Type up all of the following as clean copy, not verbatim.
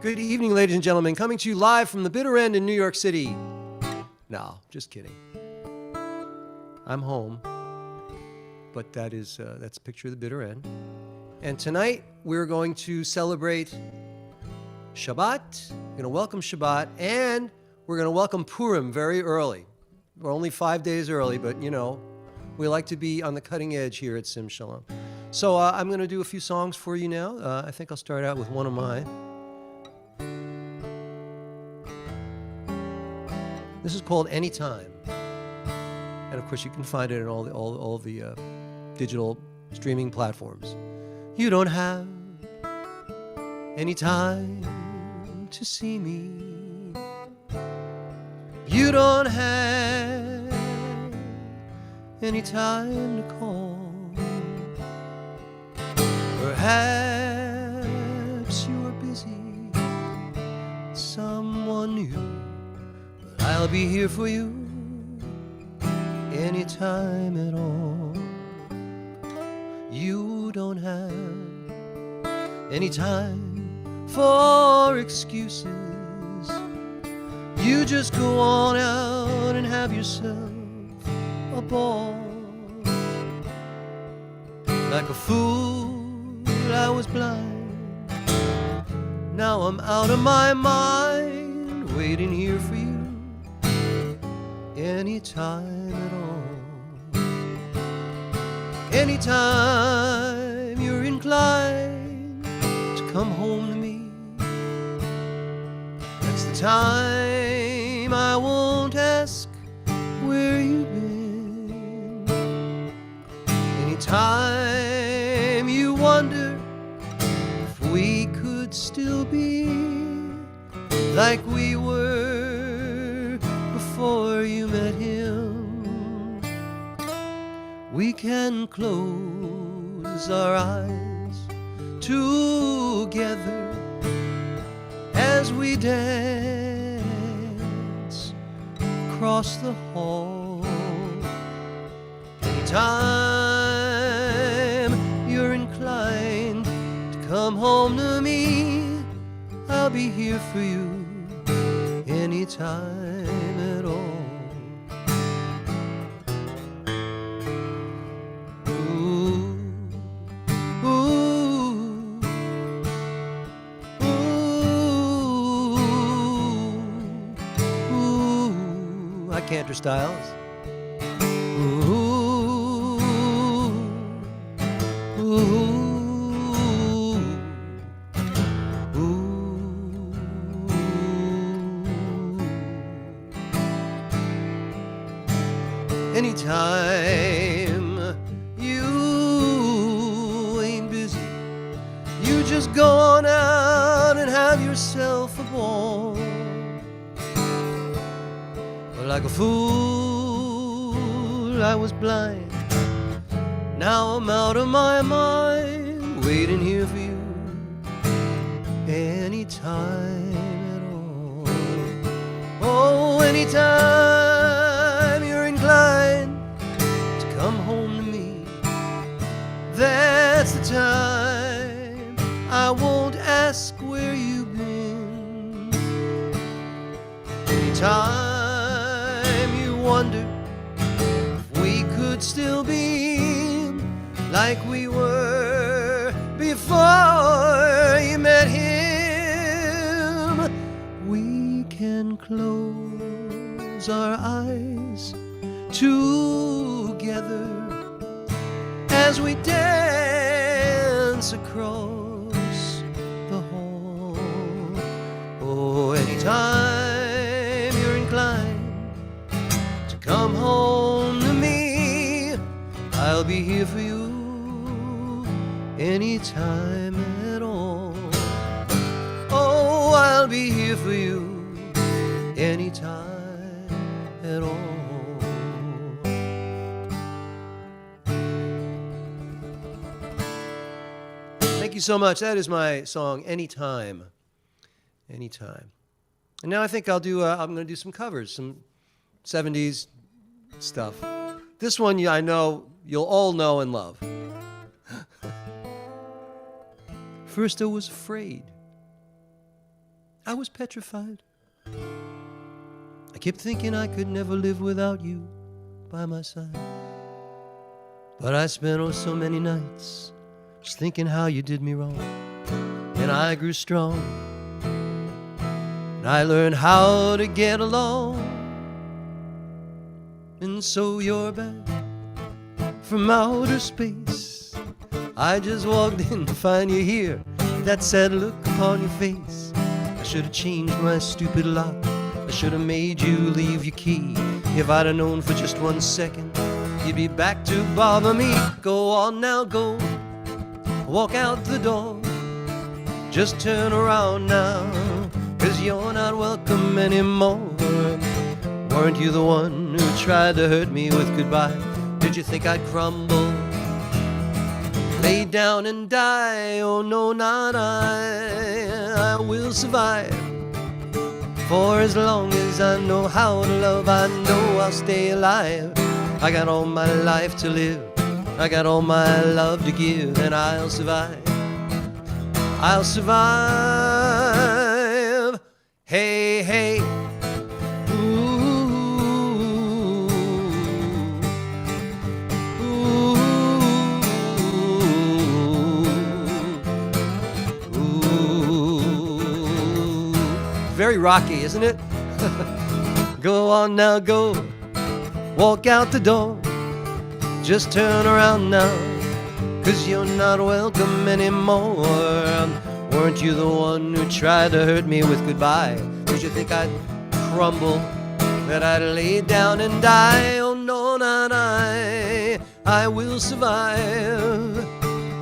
Good evening, ladies and gentlemen. Coming to you live from the bitter end in New York City. No, just kidding. I'm home, but that's a picture of the bitter end. And tonight we're going to celebrate Shabbat. We're going to welcome Shabbat, and we're going to welcome Purim very early. We're only 5 days early, but you know, we like to be on the cutting edge here at Sim Shalom. So I'm going to do a few songs for you now. I think I'll start out with one of mine. This is called Anytime. And of course, you can find it in all the digital streaming platforms. You don't have any time to see me. You don't have any time to call. Perhaps you are busy, someone new. I'll be here for you anytime at all. You don't have any time for excuses. You just go on out and have yourself a ball. Like a fool, I was blind. Now I'm out of my mind, waiting here for you anytime at all. Anytime you're inclined to come home to me, that's the time I won't ask where you've been. Anytime you wonder if we could still be like we were before you met him, we can close our eyes together as we dance across the hall. Anytime you're inclined to come home to me, I'll be here for you anytime at all. Cantor Styles. Ooh, ooh, ooh. Anytime you ain't busy, you just go on out and have yourself a ball. Like a fool, I was blind. Now I'm out of my mind, waiting here for you anytime at all. Oh, anytime you're inclined to come home to me, that's the time I won't ask where you've been. Anytime wonder if we could still be like we were before you met him, we can close our eyes together as we dance across the hall. Oh, anytime you're inclined come home to me, I'll be here for you anytime at all. Oh, I'll be here for you anytime at all. Thank you so much. That is my song, Anytime. Anytime. And now I think I'm going to do some covers, some 70s stuff. This one I know you'll all know and love. First I was afraid I was petrified. I kept thinking I could never live without you by my side. But I spent so many nights just thinking how you did me wrong. And I grew strong. And I learned how to get along. And so you're back from outer space. I just walked in to find you here, that sad look upon your face. I should have changed my stupid lock. I should have made you leave your key. If I'd have known for just 1 second you'd be back to bother me. Go on now, go. Walk out the door. Just turn around now, 'cause you're not welcome anymore. Weren't you the one who tried to hurt me with goodbye? Did you think I'd crumble, lay down and die? Oh no, not I will survive. For as long as I know how to love, I know I'll stay alive. I got all my life to live, I got all my love to give, and I'll survive. I'll survive. Hey, hey. Very rocky, isn't it? Go on now, go. Walk out the door. Just turn around now, 'cause you're not welcome anymore. Weren't you the one who tried to hurt me with goodbye? Did you think I'd crumble, that I'd lay down and die? Oh no, not I will survive.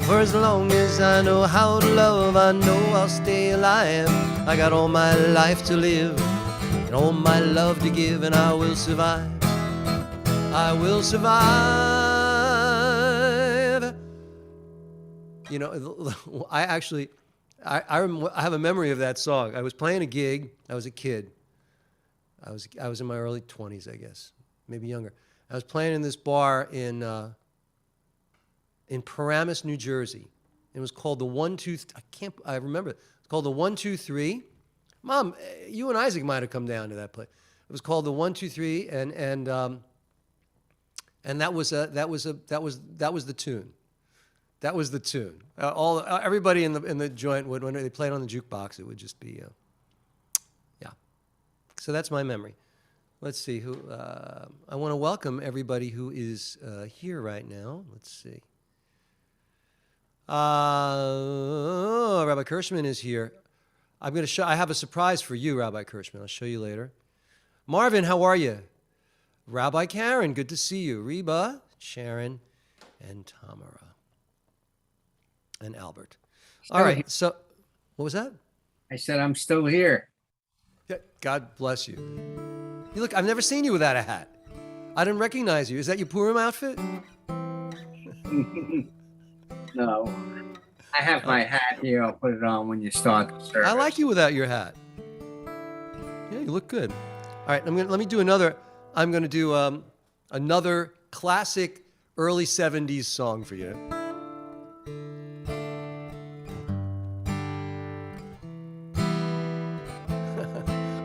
For as long as I know how to love, I know I'll stay alive. I got all my life to live, and all my love to give, and I will survive. I will survive. You know, I have a memory of that song. I was playing a gig. I was a kid. I was in my early 20s, I guess, maybe younger. I was playing in this bar in Paramus, New Jersey. It was called the 1, 2. I remember it. It's called the 1, 2, 3. Mom, you and Isaac might have come down to that place. It was called the 1, 2, 3, and that was the tune. That was the tune. Everybody in the joint would, when they played on the jukebox, it would just be, yeah. So that's my memory. Let's see who. I want to welcome everybody who is here right now. Let's see. Rabbi Kirschman is here. I'm going to show. I have a surprise for you, Rabbi Kirschman. I'll show you later. Marvin, how are you? Rabbi Karen, good to see you. Reba, Sharon, and Tamara. And Albert. All right, so what was that? I said I'm still here. Yeah, God bless you. You look, I've never seen you without a hat. I didn't recognize you. Is that your Purim outfit? No. I have my hat here. I'll put it on when you start the service. I like you without your hat. Yeah, you look good. All right, let me do another. I'm going to do another classic early 70s song for you.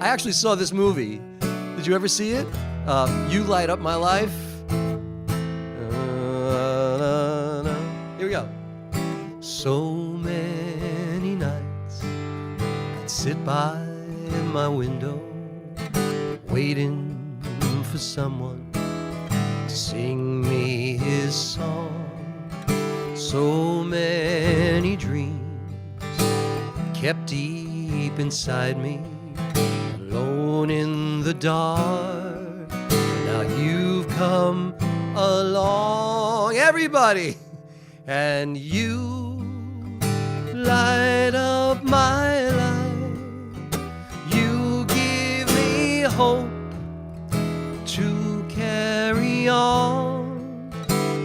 I actually saw this movie. Did you ever see it? You Light Up My Life. Here we go. So many nights I'd sit by my window waiting for someone to sing me his song. So many dreams kept deep inside me, alone in the dark. Now you've come along, everybody, and you light up my life. You give me hope to carry on.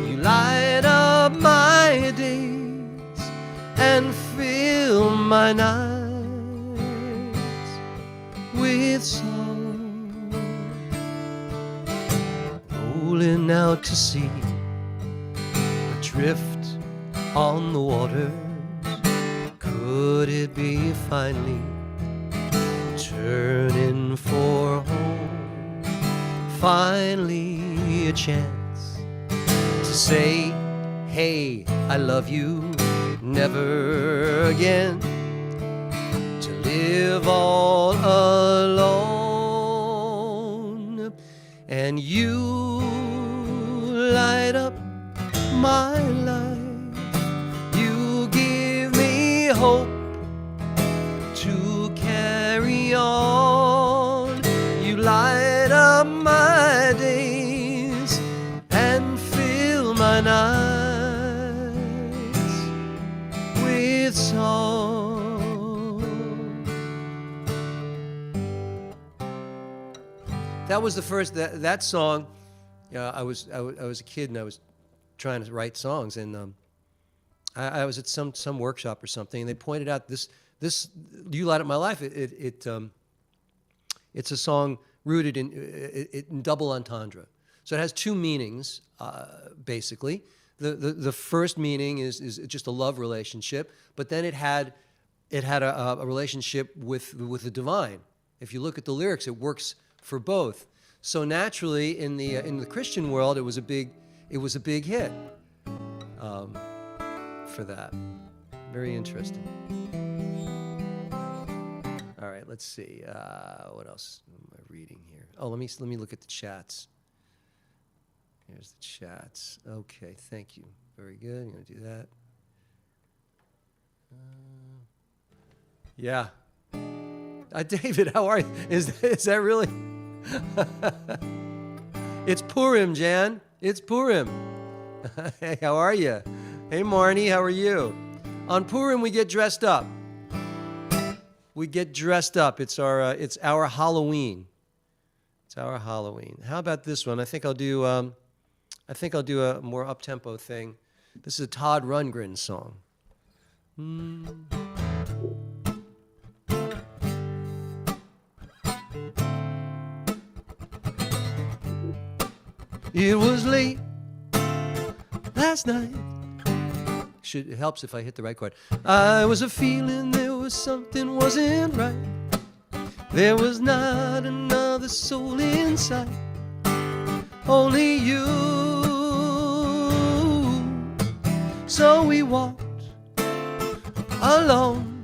You light up my days and fill my nights with song. Rolling out to sea, adrift on the waters. Could it be finally Yearning for home, finally a chance to say, hey, I love you, never again to live all alone. And you light up my life, you give me hope to carry on. You light up my days and fill my nights with song. That was the first, that song. I was a kid and I was trying to write songs, and I was at some workshop or something, and they pointed out this "You Light Up My Life." It's a song rooted in double entendre, so it has two meanings basically. The first meaning is just a love relationship, but then it had a relationship with the divine. If you look at the lyrics, it works for both. So naturally, in the Christian world, it was a big hit for that. Very interesting. All right, let's see. What else am I reading here? Oh, let me look at the chats. Here's the chats. Okay, thank you. Very good. I'm going to do that. Yeah. David, how are you? Is that really? It's Purim, Jan. It's Purim. Hey, how are you? Hey, Marnie, how are you? On Purim, we get dressed up. We get dressed up. It's our Halloween. It's our Halloween. How about this one? I think I'll do a more up-tempo thing. This is a Todd Rundgren song. It was late last night. It helps if I hit the right chord. I was a feeling there was something wasn't right. There was not another soul in sight, only you. So we walked alone,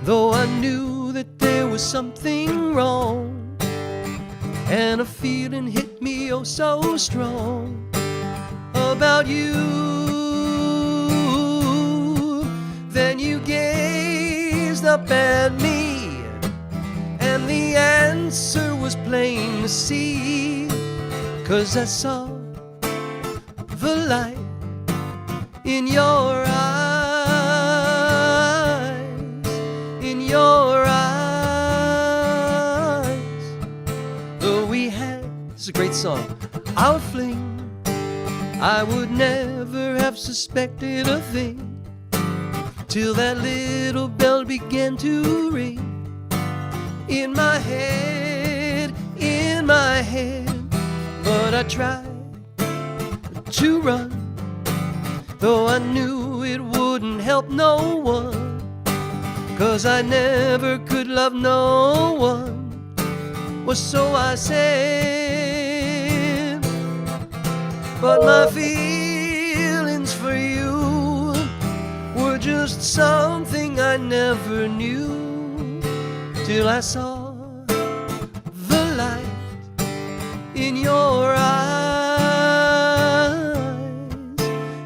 though I knew that there was something wrong. And a feeling hit me oh so strong about you. Then you gazed up at me, and the answer was plain to see, 'cause I saw the light in your eyes, in your eyes. Though we had, this is a great song, our fling, I would never have suspected a thing till that little bell began to ring in my head, in my head. But I tried to run, though I knew it wouldn't help no one, 'cause I never could love no one. Well, so I said, but my feelings for you were just something I never knew, till I saw the light in your eyes,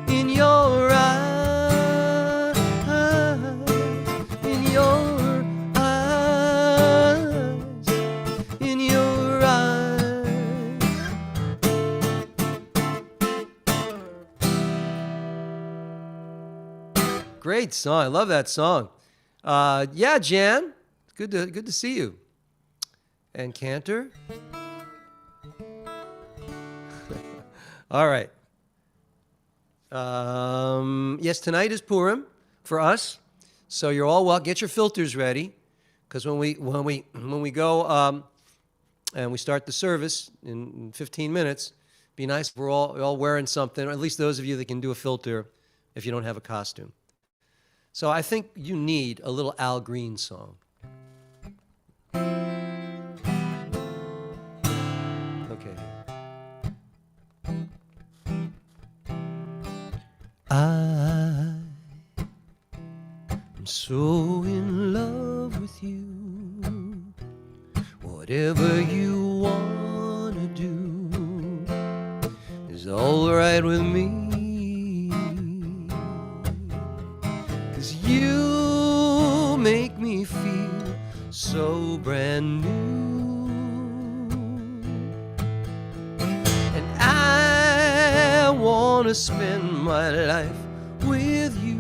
in your eyes, in your eyes, in your eyes. Great song. I love that song. Yeah, Jan, good to see you. And Cantor. All right. Yes, tonight is Purim for us, so you're all well. Get your filters ready, because when we go and we start the service in 15 minutes, be nice if we're all wearing something, or at least those of you that can do a filter if you don't have a costume. So I think you need a little Al Green song. so in love with you. Whatever you wanna do is all right with me. 'Cause you make me feel so brand new. And I wanna spend my life with you.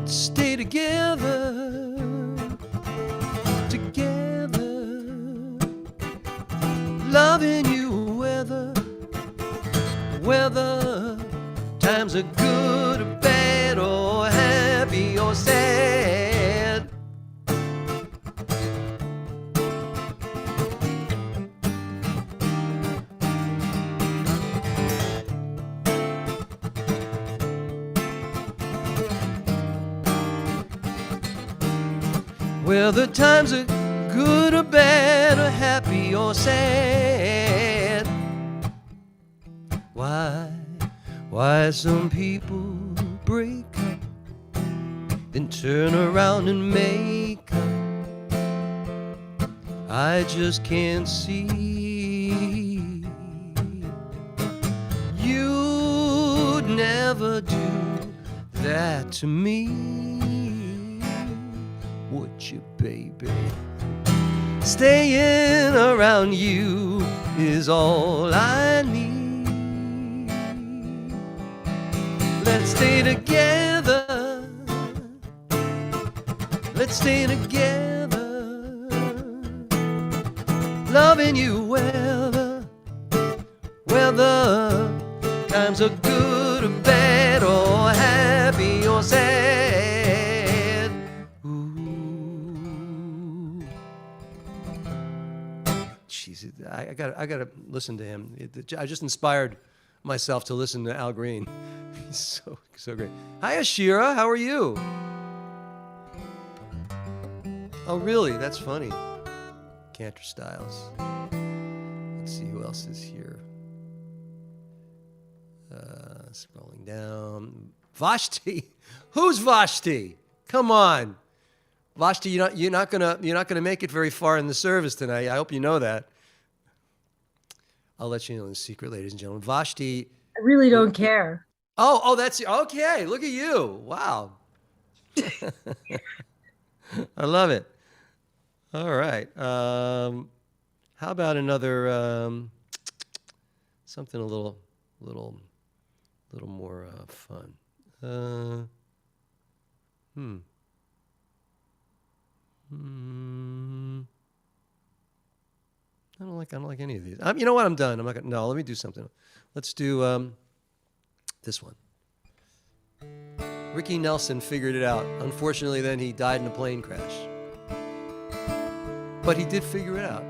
Stay together, together, loving you whether times are good or bad or happy or sad. Whether times are good or bad or happy or sad. Why some people break up, then turn around and make up, I just can't see. You'd never do that to me, would you, baby? Staying around you is all I need. Let's stay together. Let's stay together. Loving you whether times are good or bad or happy or sad. Ooh. Jeez, I gotta listen to him. I just inspired myself to listen to Al Green. He's so great. Hi, Ashira. How are you? Oh, really? That's funny. Cantor Styles. Let's see who else is here. Scrolling down. Vashti. Who's Vashti? Come on, Vashti. You're not gonna make it very far in the service tonight. I hope you know that. I'll let you know in secret, ladies and gentlemen. Vashti. I really don't care. Oh, that's okay. Look at you. Wow. I love it. All right. How about another something a little more fun? I don't like any of these. You know what? I'm done. I'm not gonna. No, let me do something. Let's do this one. Ricky Nelson figured it out. Unfortunately, then he died in a plane crash. But he did figure it out.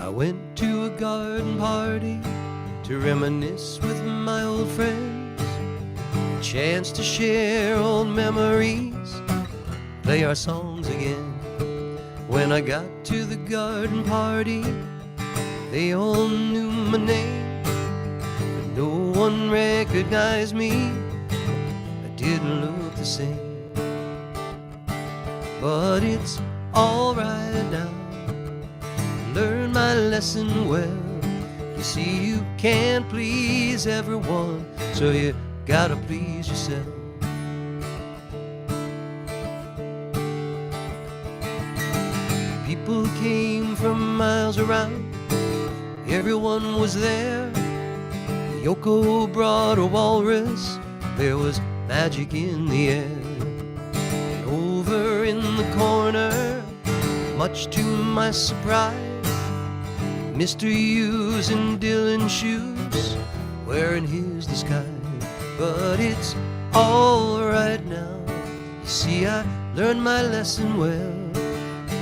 I went to a garden party to reminisce with my old friends. A chance to share old memories, play our songs again. When I got to the garden party, they all knew my name, but no one recognized me. I didn't look the same. But it's all right now. Learn my lesson well. You see, you can't please everyone, so you gotta please yourself. People came from miles around. Everyone was there. Yoko brought a walrus. There was magic in the air. And over in the corner, much to my surprise, Mr. Hughes in Dylan's shoes, wearing his disguise. But it's all right now. You see, I learned my lesson well.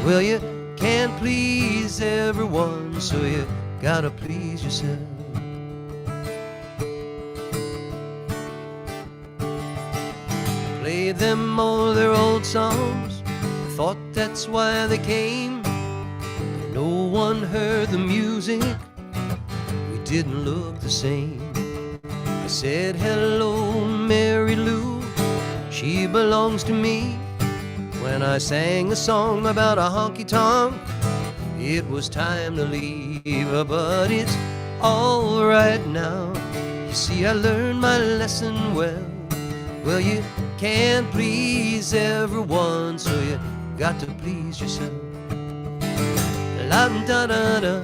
Well, you can't please everyone, so you gotta please yourself. Played them all their old songs. I thought that's why they came. But no one heard the music. We didn't look the same. I said, hello, Mary Lou, she belongs to me. When I sang a song about a honky-tonk, it was time to leave, but it's all right now. You see, I learned my lesson well. Well, you can't please everyone, so you got to please yourself. Lam-da-da-da,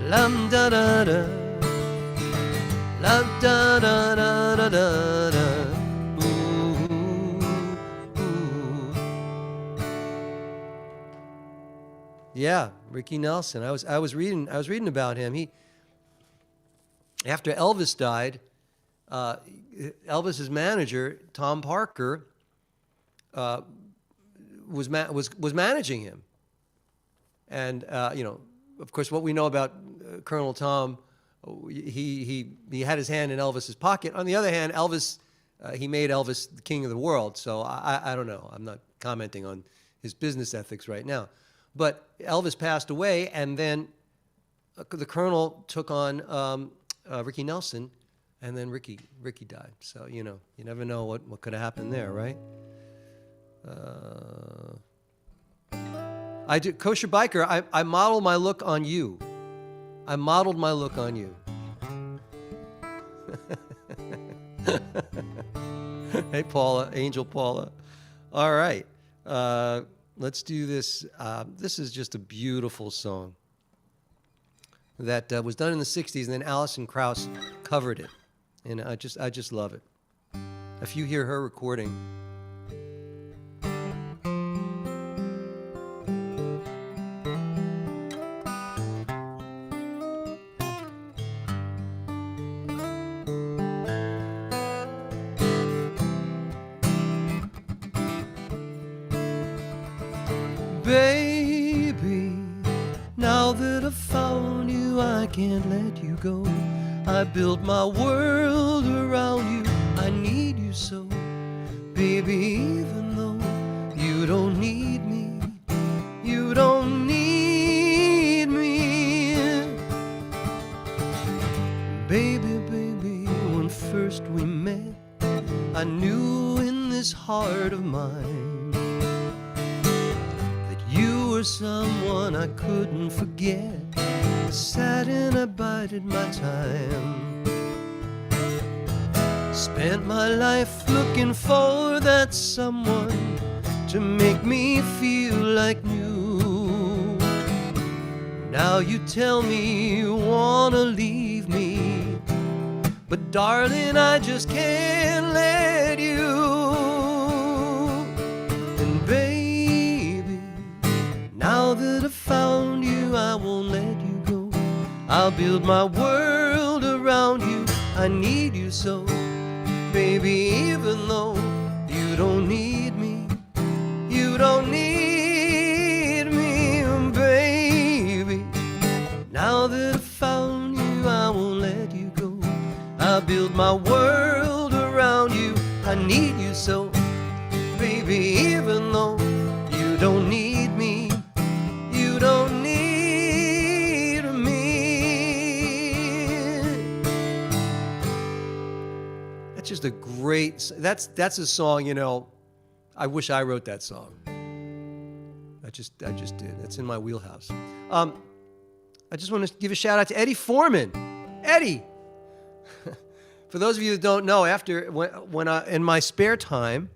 lam-da-da-da, lam-da-da-da-da-da-da. Yeah, Ricky Nelson. I was reading about him. After Elvis died, Elvis's manager, Tom Parker, was managing him. And of course, what we know about Colonel Tom, he had his hand in Elvis's pocket. On the other hand, Elvis, he made Elvis the king of the world. So I don't know. I'm not commenting on his business ethics right now. But Elvis passed away, and then the Colonel took on Ricky Nelson, and then Ricky died. So you never know what could have happened there, right? I do Kosher Biker. I model my look on you. I modeled my look on you. Hey, Paula, Angel Paula. All right. Let's do this. This is just a beautiful song that was done in the 60s, and then Alison Krauss covered it. And I just love it. If you hear her recording. Baby, now that I've found you, I can't let you go. I built my world around you, I need you so. Baby, even though you don't need me, you don't need me. Baby, when first we met, I knew in this heart of mine you were someone I couldn't forget. I sat and I bided my time. Spent my life looking for that someone to make me feel like new. Now you tell me you wanna leave me, but darling, I just can't let you. And baby, now that I've found you, I won't let you go. I'll build my world around you, I need you so. Baby, even though you don't need me, you don't need me, baby. Now that I've found you, I won't let you go. I'll build my world around you, I need you so. Baby, even though you don't need me, you don't need me. That's just a great, that's a song, I wish I wrote that song. I just did. That's in my wheelhouse. I just want to give a shout out to Eddie Foreman. Eddie! For those of you that don't know, when I, in my spare time,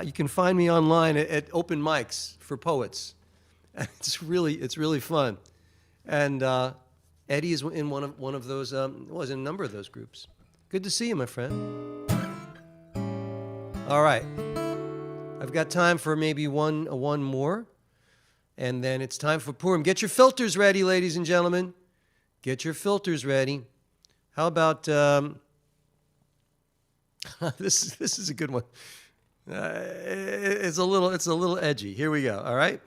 you can find me online at open mics for poets. It's really fun, and Eddie is in one of those. Was in a number of those groups. Good to see you, my friend. All right, I've got time for maybe one more, and then it's time for Purim. Get your filters ready, ladies and gentlemen. Get your filters ready. How about this is a good one. It's a little edgy. Here we go. All right.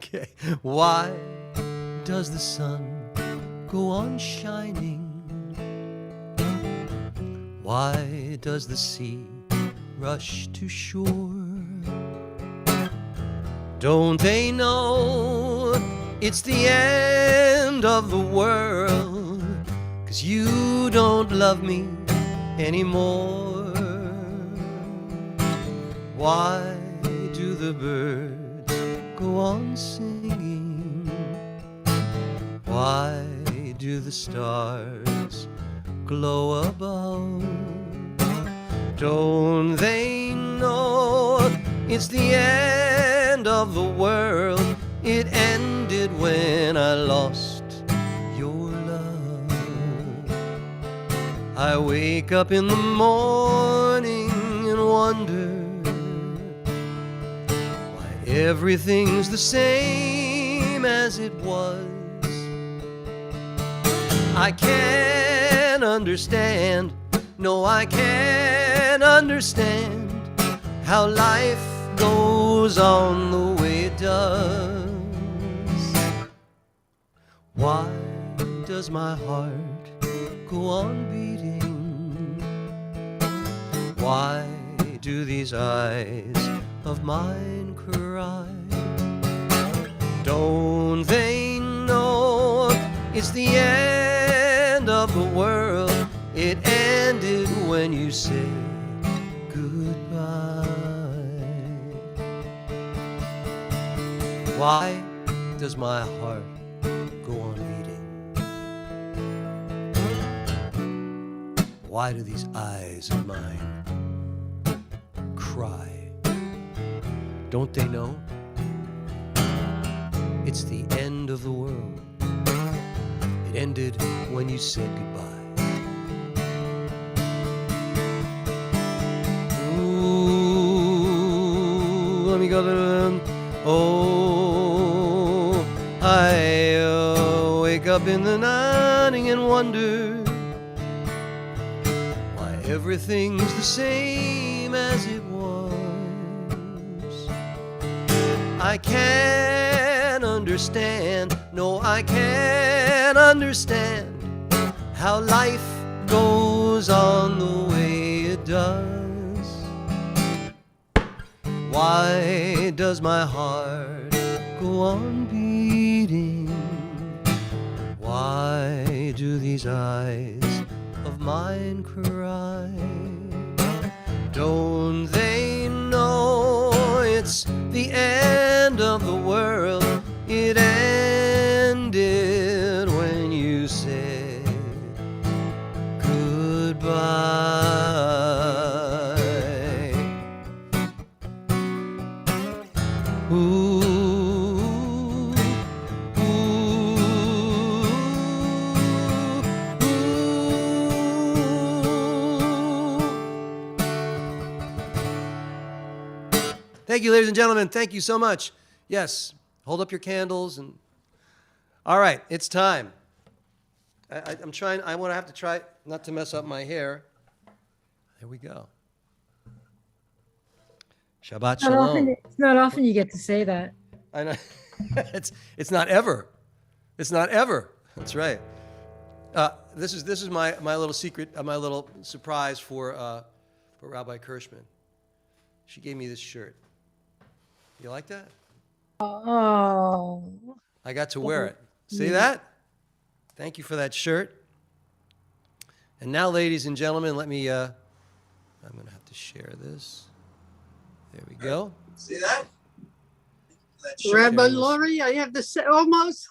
Okay. Why does the sun go on shining? Why does the sea rush to shore? Don't they know it's the end of the world? 'Cause you don't love me anymore. Why do the birds go on singing? Why do the stars glow above? Don't they know it's the end of the world? It ended when I lost your love. I wake up in the morning and wonder why everything's the same as it was. I can't understand, no, I can't understand how life goes on the way it does. Why does my heart go on beating? Why do these eyes of mine cry? Don't they know it's the end of the world? It ended when you said goodbye. Why does my heart go on beating? Why do these eyes of mine cry? Don't they know it's the end of the world? It ended when you said goodbye. Ooh, let me go to oh, I wake up in the night and wonder why everything's the same as it was. I can't understand, no, I can't understand how life goes on the way it does. Why does my heart go on beating? Why do these eyes of mine cry? Don't they know it's the end of the world? It ended when you said goodbye. Ooh, ooh, ooh. Thank you, ladies and gentlemen. Thank you so much. Yes, hold up your candles and. All right, it's time. I'm trying. I want to have to try not to mess up my hair. There we go. Shabbat Shalom. It's not often you get to say that. I know. It's not ever. It's not ever. That's right. This is my little secret, my little surprise for Rabbi Kirschman. She gave me this shirt. You like that? Oh. I got to wear it. See that? Thank you for that shirt. And now, ladies and gentlemen, let me. I'm going to have to share this. There we go. See that? Rabbi Laurie, I have to say almost.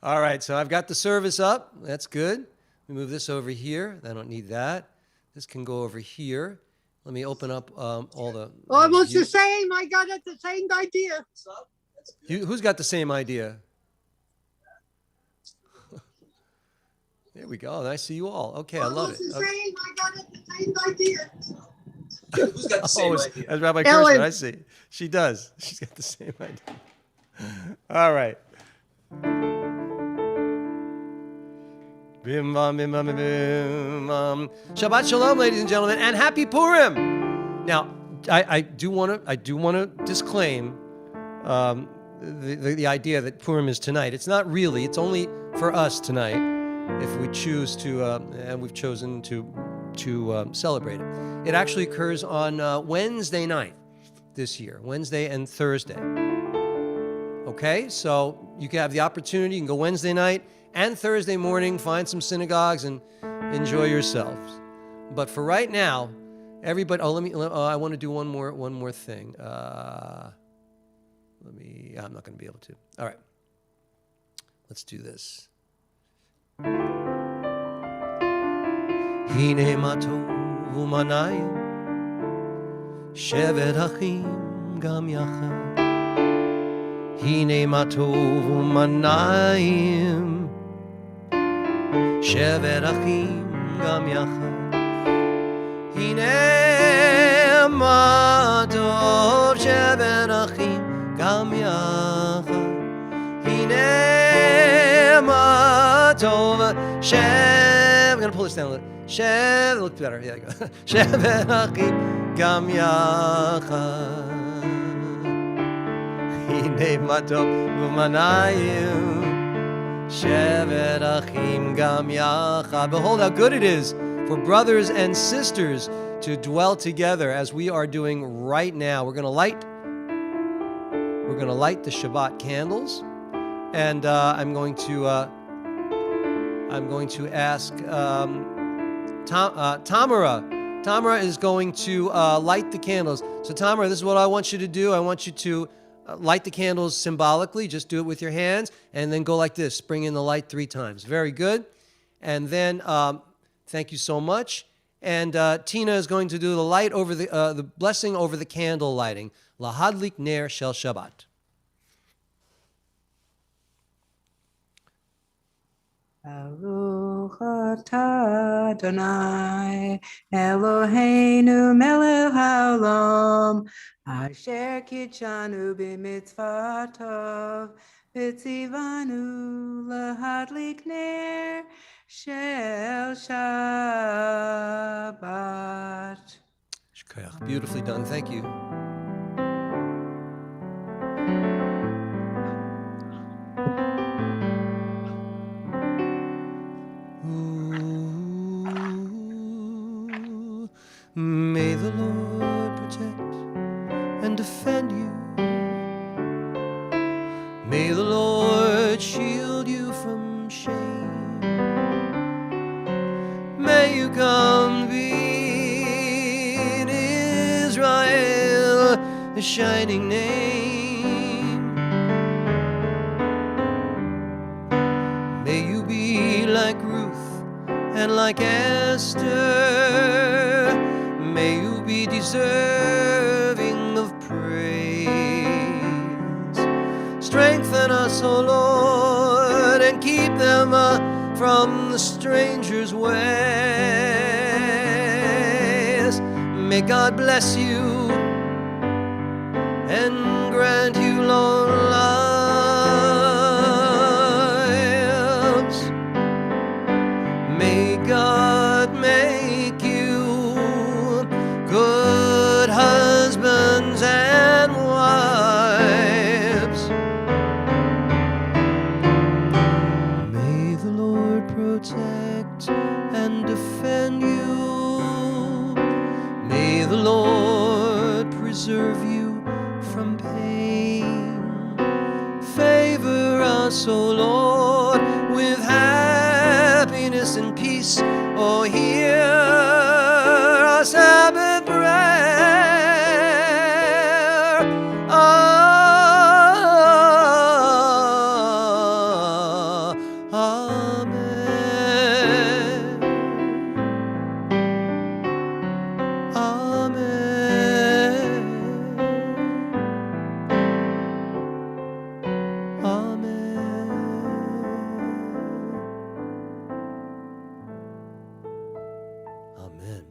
All right, so I've got the service up. That's good. Let me move this over here. I don't need that. This can go over here. Let me open up all the. Almost the same. I got it, the same idea. Who's got the same idea? There we go. I see you all. Okay, I love it. Almost the same. I got it, the same idea. Who's got the same idea? That's Rabbi Ellen. Kirschman. I see. She does. She's got the same idea. All right. Bim, bam, bim, bam, bim, bim, Shabbat Shalom, ladies and gentlemen, and happy Purim. Now, I do want to disclaim the idea that Purim is tonight. It's not really. It's only for us tonight, if we choose to, and we've chosen to celebrate it. It actually occurs on Wednesday night this year, Wednesday and Thursday. Okay, so you can have the opportunity. You can go Wednesday night and Thursday morning, find some synagogues and enjoy yourselves. But for right now, everybody. I want to do one more thing. I'm not going to be able to. All right. Let's do this. Hine ma tov u'manayim shevet achim gam yachad. Hine ma tov u'manayim shevet achim gam yachad. Hine ma tov shevet achim gam yachad. Hine ma tov shevet. I'm gonna pull this down a little. Shevet, look better. Yeah, go. Shevet achim gam yachad. Hine ma tov u'manayim shevet achim gam yachad. Behold how good it is for brothers and sisters to dwell together as we are doing right now. We're going to light the Shabbat candles, and I'm going to ask Tamara. Tamara is going to light the candles. So Tamara, this is what I want you to do. I want you to light the candles symbolically. Just do it with your hands, and then go like this. Bring in the light 3 times. Very good. And then thank you so much. And Tina is going to do the light over the blessing over the candle lighting. Lahadlik ner shel Shabbat. Baruch atah Adonai Eloheinu melech haolam asher kitshanu b'mitzvotov v'tzivanu lahadlik ner shel Shabbat. Shkoyach. Beautifully done. Thank you. May the Lord protect and defend you. May the Lord shield you from shame. May you come to be in Israel a shining name. May you be like Ruth and like Esther. May you be deserving of praise. Strengthen us, O Lord, and keep them from the stranger's ways. May God bless you and grant you long lives. May God make you good husbands and wives. May the Lord protect and defend you. May the Lord preserve you from pain. Favor us, O Lord, with happiness and peace. Oh, hear our Sabbath prayer. Amen. Amen. Amen. Amen.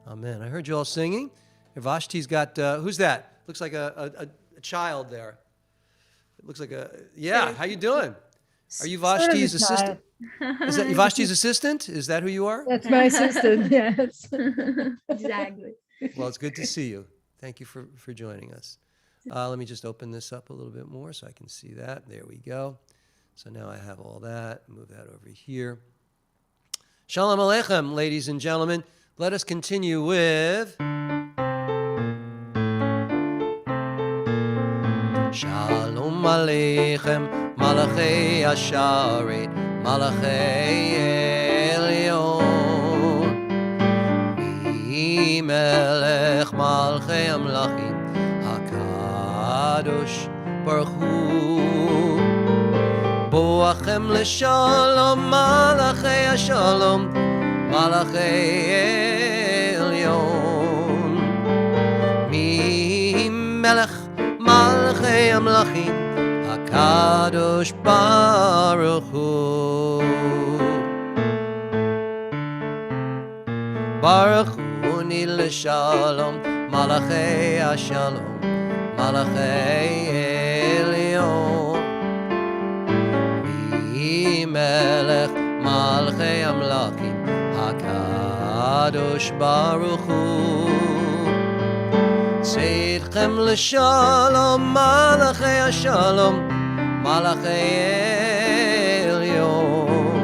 Amen. I heard you all singing. Vashti's got, who's that? Looks like a child there. It looks like yeah, how you doing? Are you Vashti's assistant? Is that Vashti's assistant? Is that who you are? That's my assistant, yes. Exactly. Well, it's good to see you. Thank you for joining us. Let me just open this up a little bit more so I can see that. There we go. So now I have all that. Move that over here. Shalom Aleichem, ladies and gentlemen. Let us continue with Shalom Aleichem, Malachei Asharet, Malachei Elyon, Mi Melech Malchei Amlachim, HaKadosh Baruch Hu, Boachem L'Shalom, Malachei Ashalom, Malachei Elyon, Mi Melech Malchei Amlachim, HaKadosh Baruch Hu. Baruch Hu Ni L'Shalom, Malachei Ashalom, Malachei Elyon, Mi Melech Malchei Amlachim, HaKadosh Baruch Hu. Seidchem L'Shalom, Malachei Ashalom, Malachei Elyon,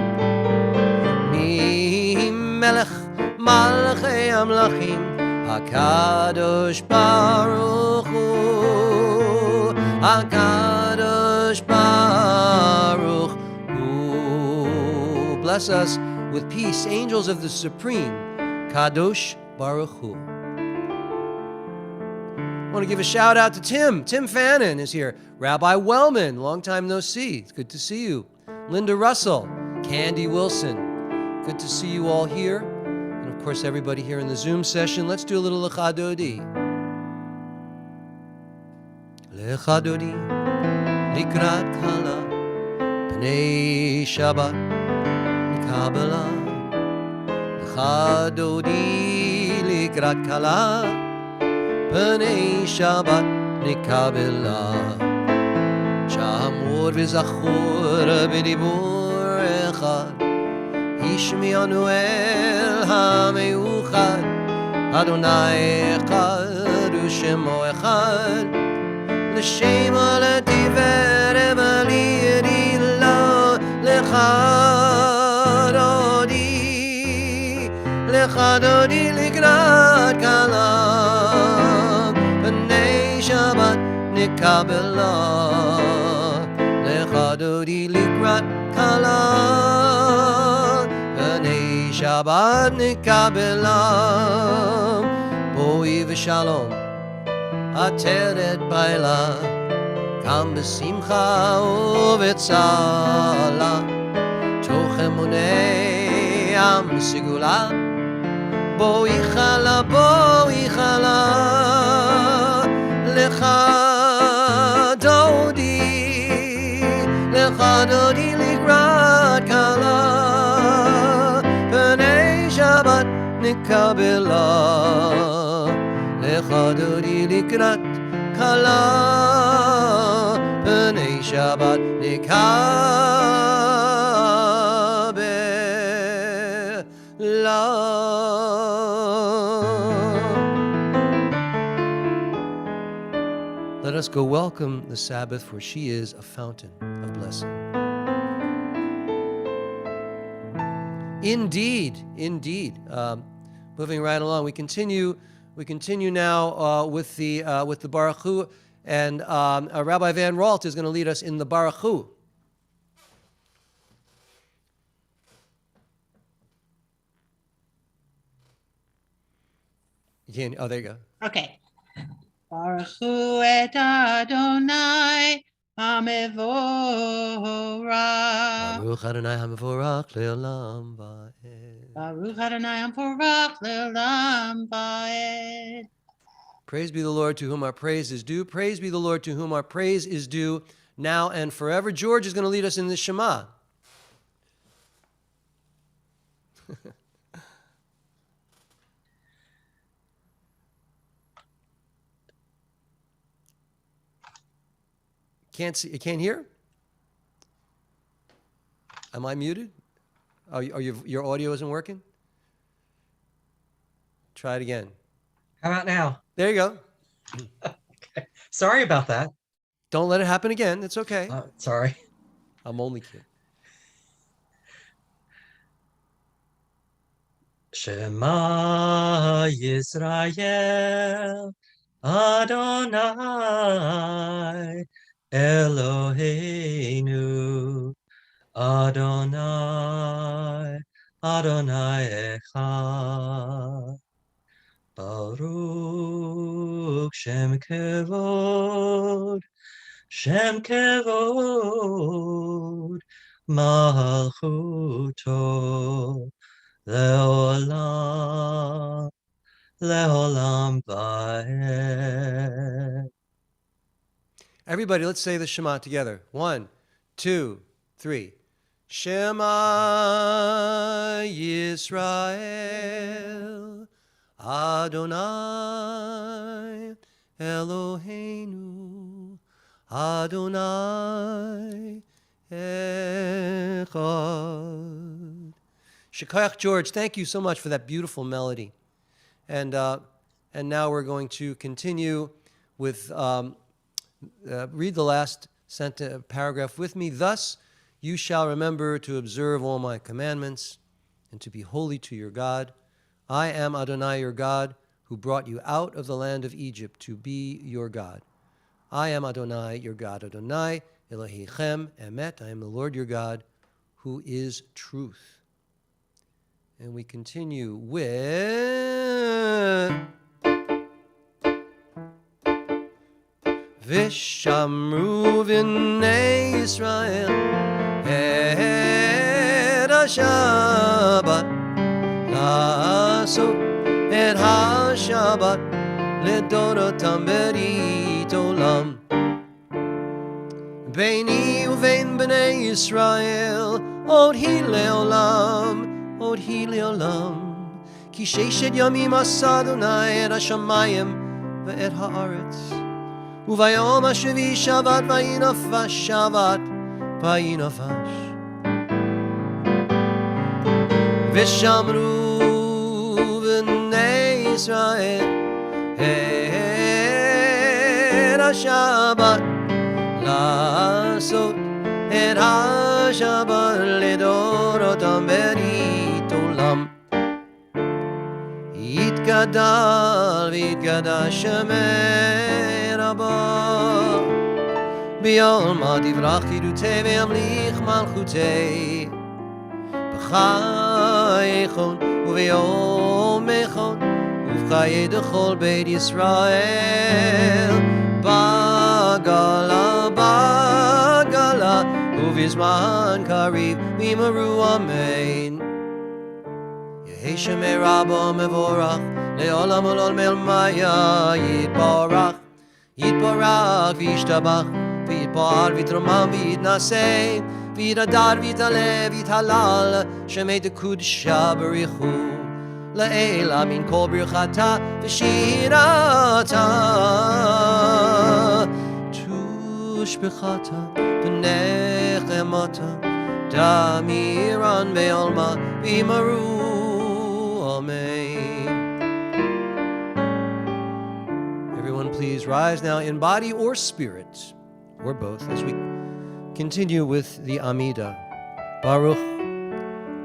Mi Melech Malchei Amlachim, HaKadosh Baruch Hu, HaKadosh Baruch Hu. Bless us with peace, angels of the Supreme, Kadosh Baruch Hu. I want to give a shout out to Tim. Tim Fannin is here. Rabbi Wellman, long time no see. It's good to see you. Linda Russell, Candy Wilson. Good to see you all here. And of course, everybody here in the Zoom session. Let's do a little Lecha Dodi. Lecha Dodi, Likrat Kala, Pnei Shabbat, Kabbalah. Lecha Dodi, Likrat Kala, Pnei Shabbat Nikabela, Shamur v'zachur b'dibur echad, Ishmianu el ha'meuchad, Adonai echad u'shemo echad, L'shem u'letiveret v'li'yirila, Lecha Dodi Likrat Kala, Shabbat Nikabela, Lecha Dodi Likrat Kala, Pnei Shabbat Nikabela, Boi v'Shalom, Ateret Baila, Kam b'Simcha u'v'Tzala, Toch emunei Am Sigula, Boi Chala, Lecha Dodi Likrat Kala, Pnei Shabbat Nikabela, Lecha Dodi Likrat Kala, Pnei Shabbat Nikabela. Let us go welcome the Sabbath, for she is a fountain of blessing. Indeed. Moving right along, we continue now with the Baruch Hu, and Rabbi Van Ralt is going to lead us in the Baruch Hu. Oh, there you go. Okay. Baruch Hu et Adonai HaMevorach. Baruch Adonai HaMevorach le'olam va'ed. Baruch Adonai HaMevorach le'olam va'ed. Praise be the Lord to whom our praise is due. Praise be the Lord to whom our praise is due now and forever. George is going to lead us in the Shema. Can't see. You can't hear? Am I muted? Oh, your audio isn't working? Try it again. How about now? There you go. Sorry about that. Don't let it happen again. It's okay. Sorry. I'm only kidding. Shema Yisrael Adonai Eloheinu Adonai Adonai Echad Baruch Shem Kevod Malchuto Leolam Leolam Vaed. Everybody, let's say the Shema together. 1, 2, 3. Shema Yisrael Adonai Eloheinu Adonai Echad. Shekayach George, thank you so much for that beautiful melody. And now we're going to continue with, read the last paragraph with me. Thus you shall remember to observe all my commandments and to be holy to your God. I am Adonai your God, who brought you out of the land of Egypt to be your God. I am Adonai your God, Adonai Elohechem Emet. I am the Lord your God, who is truth. And we continue with Vishamru v'nei Yisrael et ha-Shabbat la'asot et ha-Shabbat לדורותם ברית עולם. ביני ובין בני ישראל עוד היא לעולם, עוד היא לעולם. כי ששת ימים עשה אדוני את השמיים ואת הארץ. וביום השביעי שבת ויהי נפש שבת ויהי נפש. ושמרו בני ישראל את השבת לעשות את השבת לדורותם ברית עולם. יתגדל ויתקדש שמי רבה בעלמא תברך חירותי וימליך מלכותי בחייכון וביומכון ובחיי דכל בית ישראל בגלה בגלה ובזמן קריב ויאמרו אמן. יהי שמי רבו מבורך לעולם ולעולמי יתברך יתברך וישתבח ויתפאר ויתרומם ויתנשא ויתהדר ויתעלה ויתהלל שמי דקודשה בריחו לעילה מן כל ברכתה ושירתה תושבחתה ונחמתה תמירן בעלמא ויאמרו amen. Everyone please rise now in body or spirit or both as we continue with the Amidah. Baruch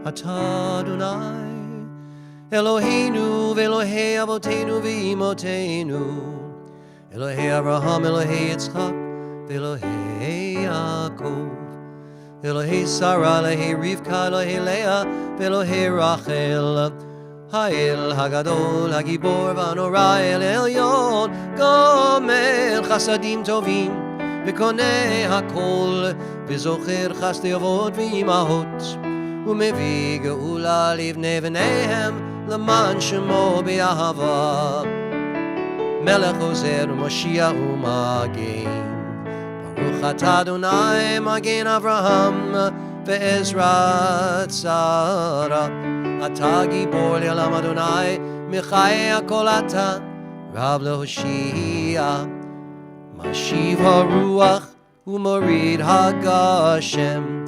atah Adonai Eloheinu ve'Elohei avoteinu ve'imotenu Elohei Avraham Elohei Yitzchak ve'Elohei Yaakov Elohei Sarah Elohei Rivka Elohei Leah ve'Elohei Rachel Ha'el Hagadol Hagibor v'Anorai El Elyon Gomel Chasadim Tovim וקונה הכל וזוכר חסדי אבות ואימהות ומביא גאולה לבני בניהם למען שמו באהבה מלך עוזר ומושיע ומגן ברוך אתה אדוני מגן אברהם ועזרת שרה אתה גיבור לעולם אדוני מחיי הכל אתה רב להושיע משיב הרוח ומוריד הגשם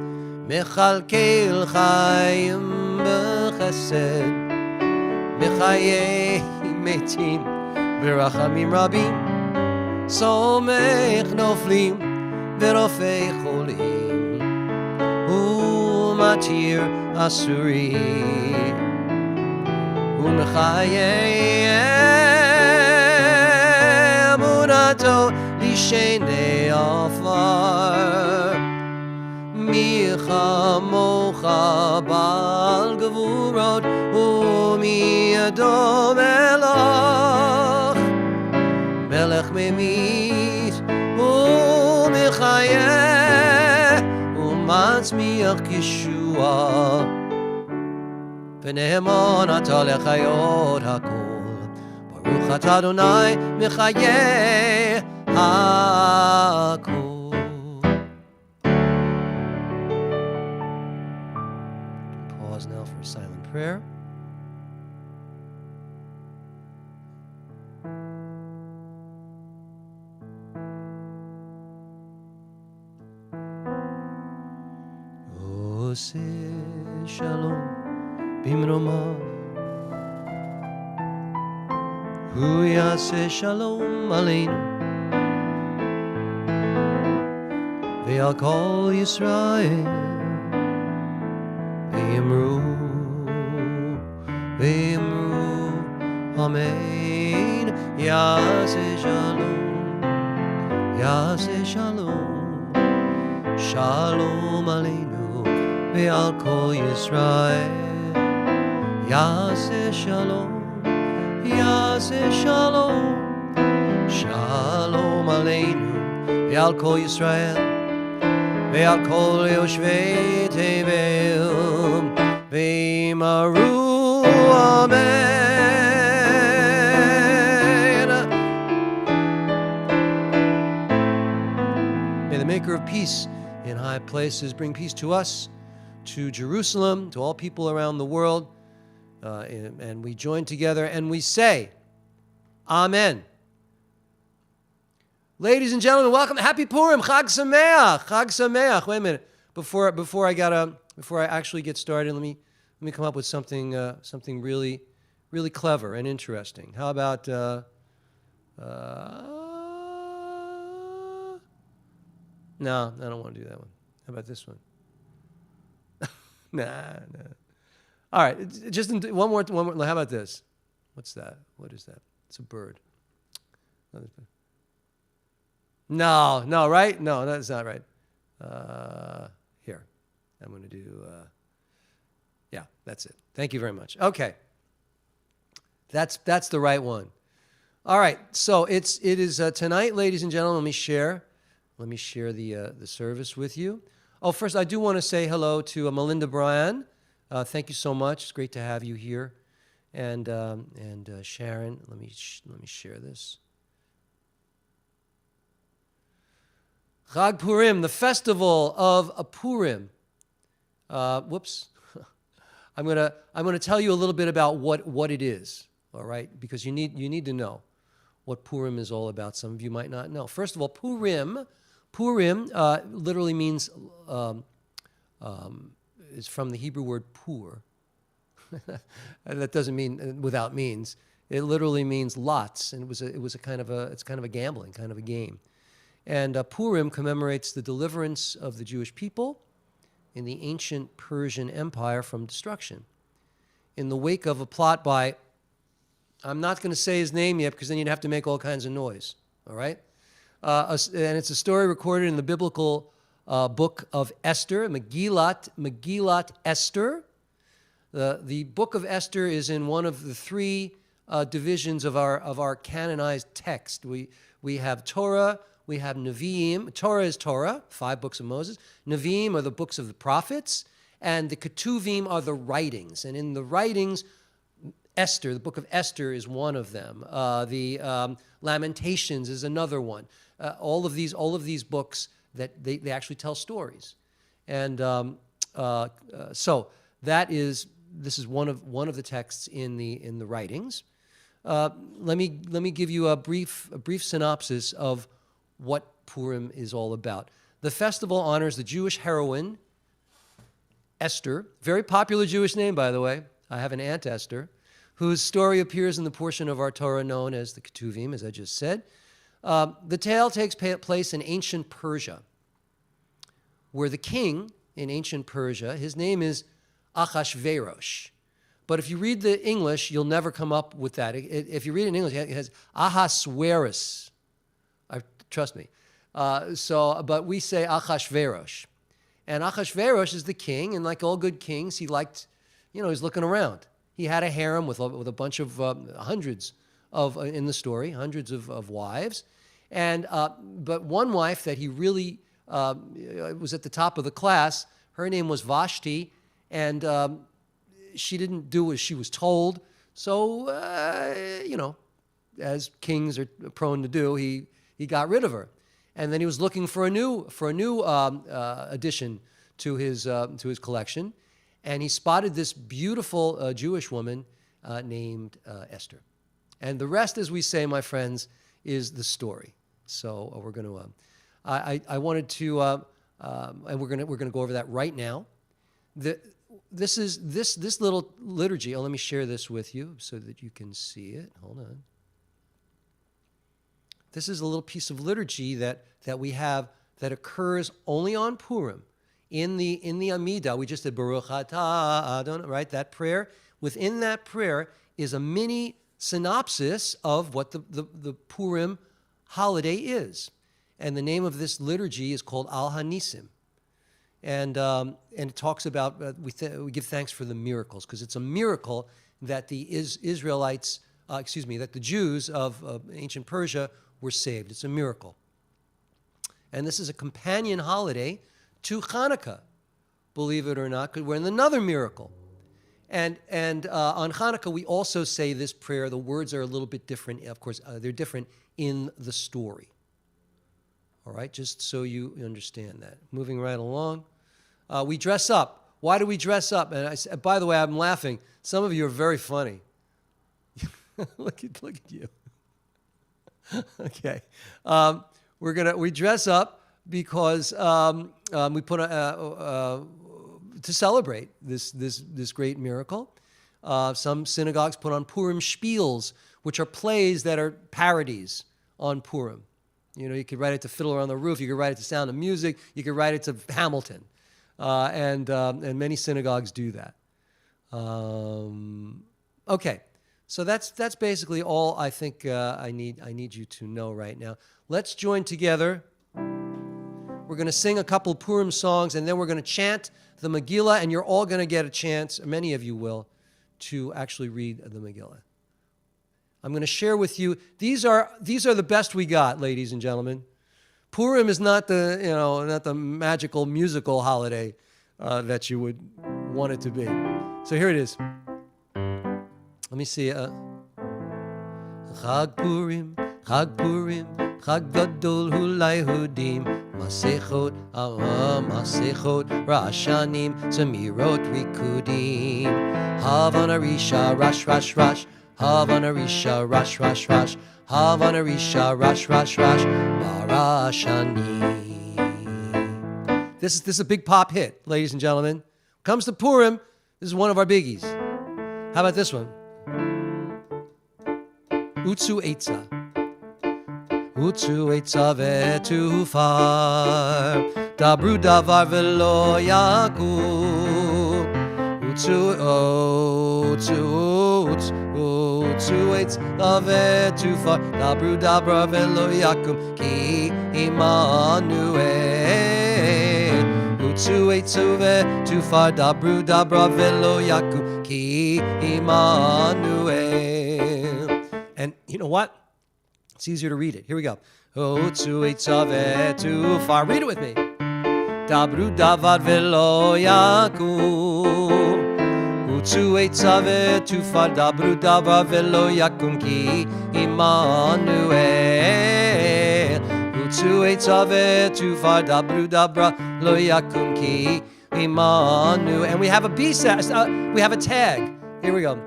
מכלכל חיים בחסד מחיי מתים ברחמים רבים סומך נופלים ורופא חולים ומתיר אסורים ומחיי אמונתו לשני עפר מי כמוך בעל גבורות ומי אדום מלך מלך ממית ומחיה ומצמיח ישועה ונאמן אתה לחיות הכל ברוך אתה אדוני מחיה הכל. Pause now for a silent prayer. עושה שלום במרומיו הוא יעשה שלום עלינו ועל כל ישראל ויאמרו אמן. יעשה שלום שלום עלינו ועל כל ישראל יעשה שלום שלום עלינו ועל כל ישראל ועל כל יושבי תבל ויאמרו אמן. May the maker of peace in high places bring peace to us, to Jerusalem, to all people around the world. And we join together and we say, Amen. Ladies and gentlemen, welcome. Happy Purim. Chag Sameach. Chag Sameach. Wait a minute. Before I actually get started, let me come up with something really, really clever and interesting. How about no, I don't want to do that one. How about this one? Nah. All right, just one more. How about this? What's that? What is that? It's a bird. No, right? No, that's not right. Here, I'm going to do, yeah, that's it. Thank you very much. Okay, that's the right one. All right, so it is tonight, ladies and gentlemen. Let me share the service with you. Oh, first, I do want to say hello to Melinda Bryan. Thank you so much. It's great to have you here. And Sharon, let me share this. Chag Purim, the festival of Purim. Whoops. I'm gonna tell you a little bit about what it is. All right, because you need to know what Purim is all about. Some of you might not know. First of all, Purim literally means is from the Hebrew word pur. That doesn't mean without means. It literally means lots, and it's kind of a gambling, kind of a game. And Purim commemorates the deliverance of the Jewish people in the ancient Persian Empire from destruction, in the wake of a plot by, I'm not going to say his name yet because then you'd have to make all kinds of noise. All right, and it's a story recorded in the biblical book of Esther, Megillat Esther. The book of Esther is in one of the three divisions of our canonized text. We have Torah, we have Nevi'im. Torah is Torah, 5 books of Moses. Nevi'im are the books of the prophets, and the Ketuvim are the writings. And in the writings, Esther, the book of Esther, is one of them. The Lamentations is another one. All of these books that they actually tell stories, and so this is one of the texts in the writings. Let me give you a brief synopsis of what Purim is all about. The festival honors the Jewish heroine Esther, very popular Jewish name, by the way. I have an aunt Esther, whose story appears in the portion of our Torah known as the Ketuvim, as I just said. The tale takes place in ancient Persia, where the king in ancient Persia, his name is Achashverosh. But if you read the English, you'll never come up with that. If you read it in English, it has Ahasuerus. Trust me. But we say Achashverosh. And Achashverosh is the king, and like all good kings, he liked, he's looking around. He had a harem with a bunch of hundreds of, in the story, hundreds of wives. But one wife that he really was at the top of the class, her name was Vashti, and she didn't do as she was told. So, as kings are prone to do, he got rid of her. And then he was looking for a new addition to his collection, and he spotted this beautiful Jewish woman named Esther. And the rest, as we say, my friends, is the story. So we're going to. I wanted to, and we're going to go over that right now. This little liturgy. Oh, let me share this with you so that you can see it. Hold on. This is a little piece of liturgy that we have that occurs only on Purim. In the Amidah, we just did Baruch Atah Adonai, right? That prayer. Within that prayer is a mini synopsis of what the Purim holiday is. And the name of this liturgy is called Al Hanisim. And it talks about, we give thanks for the miracles, because it's a miracle that the Israelites, that the Jews of ancient Persia were saved. It's a miracle. And this is a companion holiday to Hanukkah, believe it or not, because we're in another miracle. And on Hanukkah, we also say this prayer. The words are a little bit different. Of course, they're different in the story. All right, just so you understand that. Moving right along. We dress up. Why do we dress up? And by the way, I'm laughing. Some of you are very funny. Look at you. Okay. We dress up because we put to celebrate this great miracle. Some synagogues put on Purim spiels, which are plays that are parodies on Purim. You could write it to Fiddler on the Roof. You could write it to Sound of Music. You could write it to Hamilton, and many synagogues do that. Okay, so that's basically all I think I need you to know right now. Let's join together. We're going to sing a couple Purim songs, and then we're going to chant the Megillah, and you're all going to get a chance, or many of you will, to actually read the Megillah. I'm going to share with you, these are the best we got, ladies and gentlemen. Purim is not the magical musical holiday that you would want it to be. So here it is. Let me see. Chag Purim, Chag Purim, Chag Gadol Hu Layehudim, Masechot Rashanim, Zemirot Rikudim, Havana Risha Rash Rash Rash, Havana Risha Rash Rash Rash, Havana Risha Rash Rash Rash, Barashani. This is a big pop hit, ladies and gentlemen. Comes to Purim, this is one of our biggies. How about this one? Utsu Eitza. Utsu Eitza vetufar, Dabru davar velo yakum. Utsu Eitza vetufar, Dabru davar velo yakum, Ki Immanuel. Utsu Eitza vetufar, Dabru davar velo yakum, Ki Immanuel. And you know what? It's easier to read it. Here we go. Read it with me. Dabru davad velo yakum. Utsu eitzave tufar. Dabru davad velo yakum ki Immanuel. Utsu eitzave tufar. Dabru dabra lo yakum ki Immanuel. And we have a B-side. We have a tag. Here we go.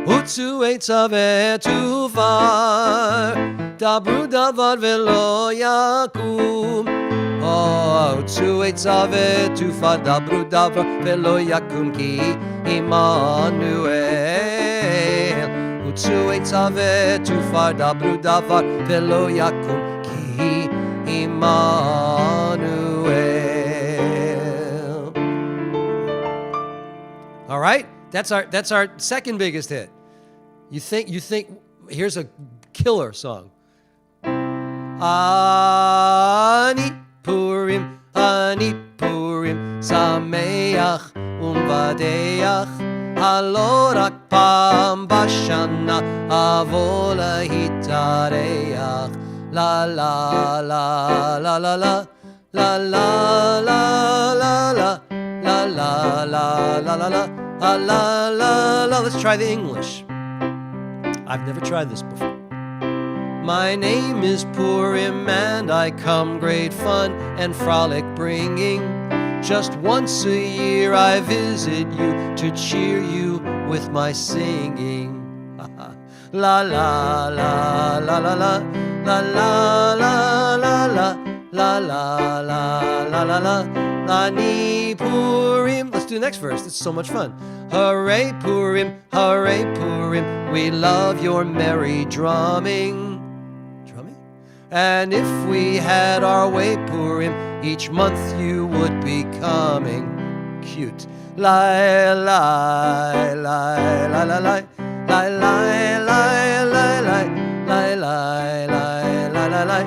Utsu eitzave tufar, Dabru davad velo yakum. Utsu eitzave tufar, Dabru davad velo yakum ki Immanuel. רוצו עצה ותפרדברו דבר ולא יקום כי עמנואל. All right, that's our second biggest hit. You think here's a killer song. Ani Purim, Sameach Umvadeach, Halo rak pam bashana, avo lahitareach. La la la la la la la la la la la la la la la la la la. Let's try the English. I've never tried this before. My name is Purim and I come great fun and frolic bringing. Just once a year I visit you to cheer you with my singing. La la la la la la la la la la la la la la la la. Ani Purim. Let's do the next verse. This is so much fun. Hooray Purim, we love your merry drumming. And if we had our way, Purim, each month you would be coming. Cute. Lie, lie, lie, lie, lie, lie, lie, lie, lie, lie, lie, lie, lie, lie, lie, lie,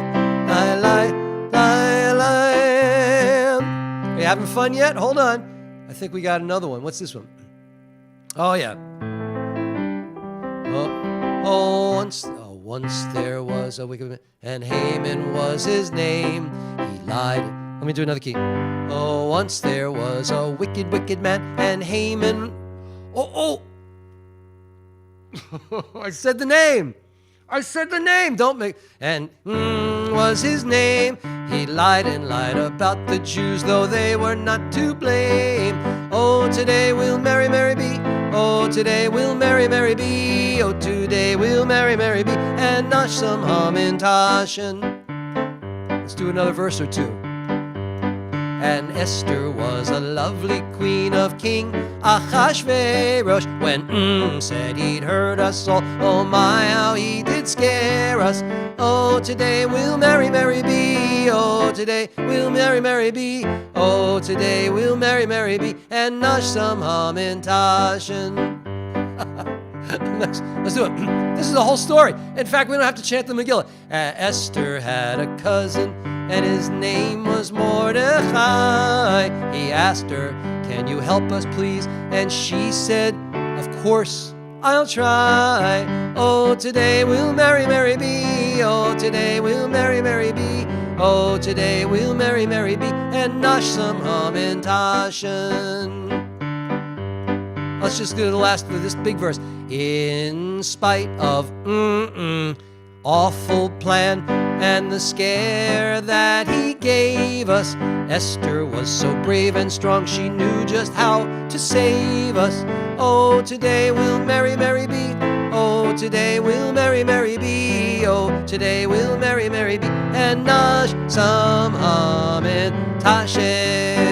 lie, lie, lie. Are you having fun yet? Hold on. I think we got another one. What's this one? Oh, yeah. Once there was a wicked man, and Haman was his name. He lied. Let me do another key. Oh, once there was a wicked, wicked man, and Haman. Oh. I said the name. Don't make. And was his name. He lied and lied about the Jews, though they were not to blame. Oh, today we'll marry, Mary be. Oh, today we'll marry, Mary be. Oh, today we'll marry, Mary be. And Nasham Hamintashen. Let's do another verse or two. And Esther was a lovely queen of King Achashverosh. When said he'd hurt us all, oh my, how he did scare us. Oh, today we'll marry, Mary be. Oh, today we'll marry, Mary be. Oh, today we'll marry, Mary be. And Nasham Hamintashen. Let's do it. This is the whole story. In fact, we don't have to chant the Megillah. Esther had a cousin, and his name was Mordechai. He asked her, can you help us, please? And she said, of course, I'll try. Oh, today we'll marry, Mary be. Oh, today we'll marry, Mary be. Oh, today we'll marry, Mary be. And Nasham Hamintashen. Let's just go to the last of this big verse. In spite of awful plan and the scare that he gave us, Esther was so brave and strong, she knew just how to save us. Oh, today we'll marry, Mary be. Oh, today we'll marry, Mary be. Oh, today we'll marry, Mary be. And Nash Sam Hamintashen.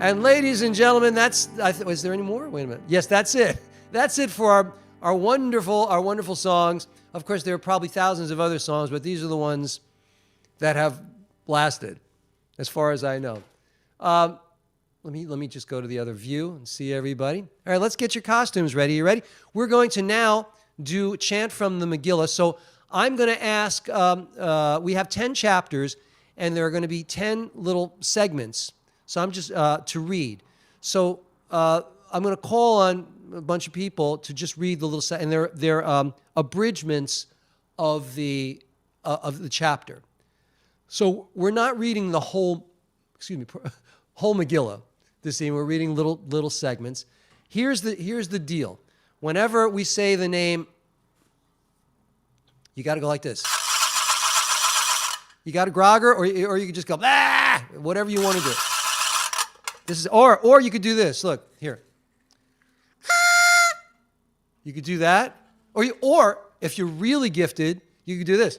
And ladies and gentlemen, is there any more? Wait a minute. Yes, that's it. That's it for our wonderful songs. Of course, there are probably thousands of other songs, but these are the ones that have lasted, as far as I know. Let me just go to the other view and see everybody. All right, let's get your costumes ready. You ready? We're going to now do chant from the Megillah. So I'm going to ask, we have 10 chapters, and there are going to be 10 little segments. So I'm just to read. So I'm going to call on a bunch of people to just read the little and they're abridgments of the chapter. So we're not reading the whole Megillah this evening. We're reading little segments. Here's the deal. Whenever we say the name, you got to go like this. You got a grogger, or you can just go ah, whatever you want to do. This is or you could do this. Look here. You could do that, or if you're really gifted, you could do this.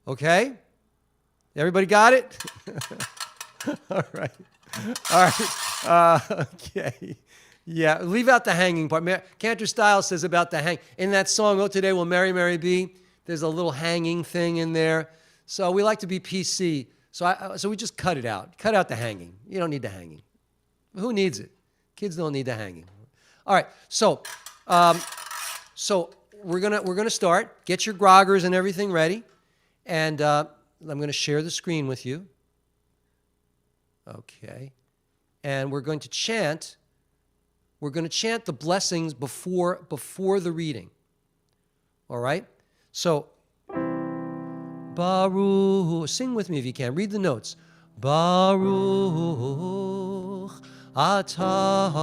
Okay, everybody got it? All right. All right. Okay. Yeah, leave out the hanging part. Cantor Style says about the hang. In that song, Oh, Today Will Mary, Mary Be, there's a little hanging thing in there. So we like to be PC. So we just cut it out. Cut out the hanging. You don't need the hanging. Who needs it? Kids don't need the hanging. All right. So we're gonna start. Get your groggers and everything ready. And I'm going to share the screen with you. Okay. And we're going to chant the blessings before the reading. All right? So, Baruch, sing with me if you can. Read the notes. Baruch atah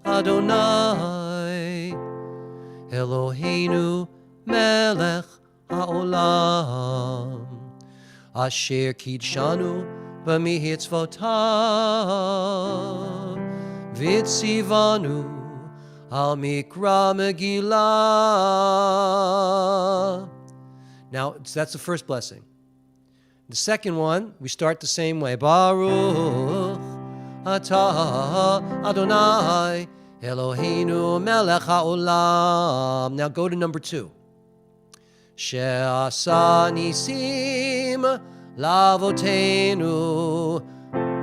Adonai Eloheinu melech haolam asher kidshanu b'mitzvotav v'tzivanu al mikra Megillah. Now, that's the first blessing. The second one, we start the same way. Baruch atah Adonai Eloheinu melech haolam. Now go to number 2. She'asa nisim lavotenu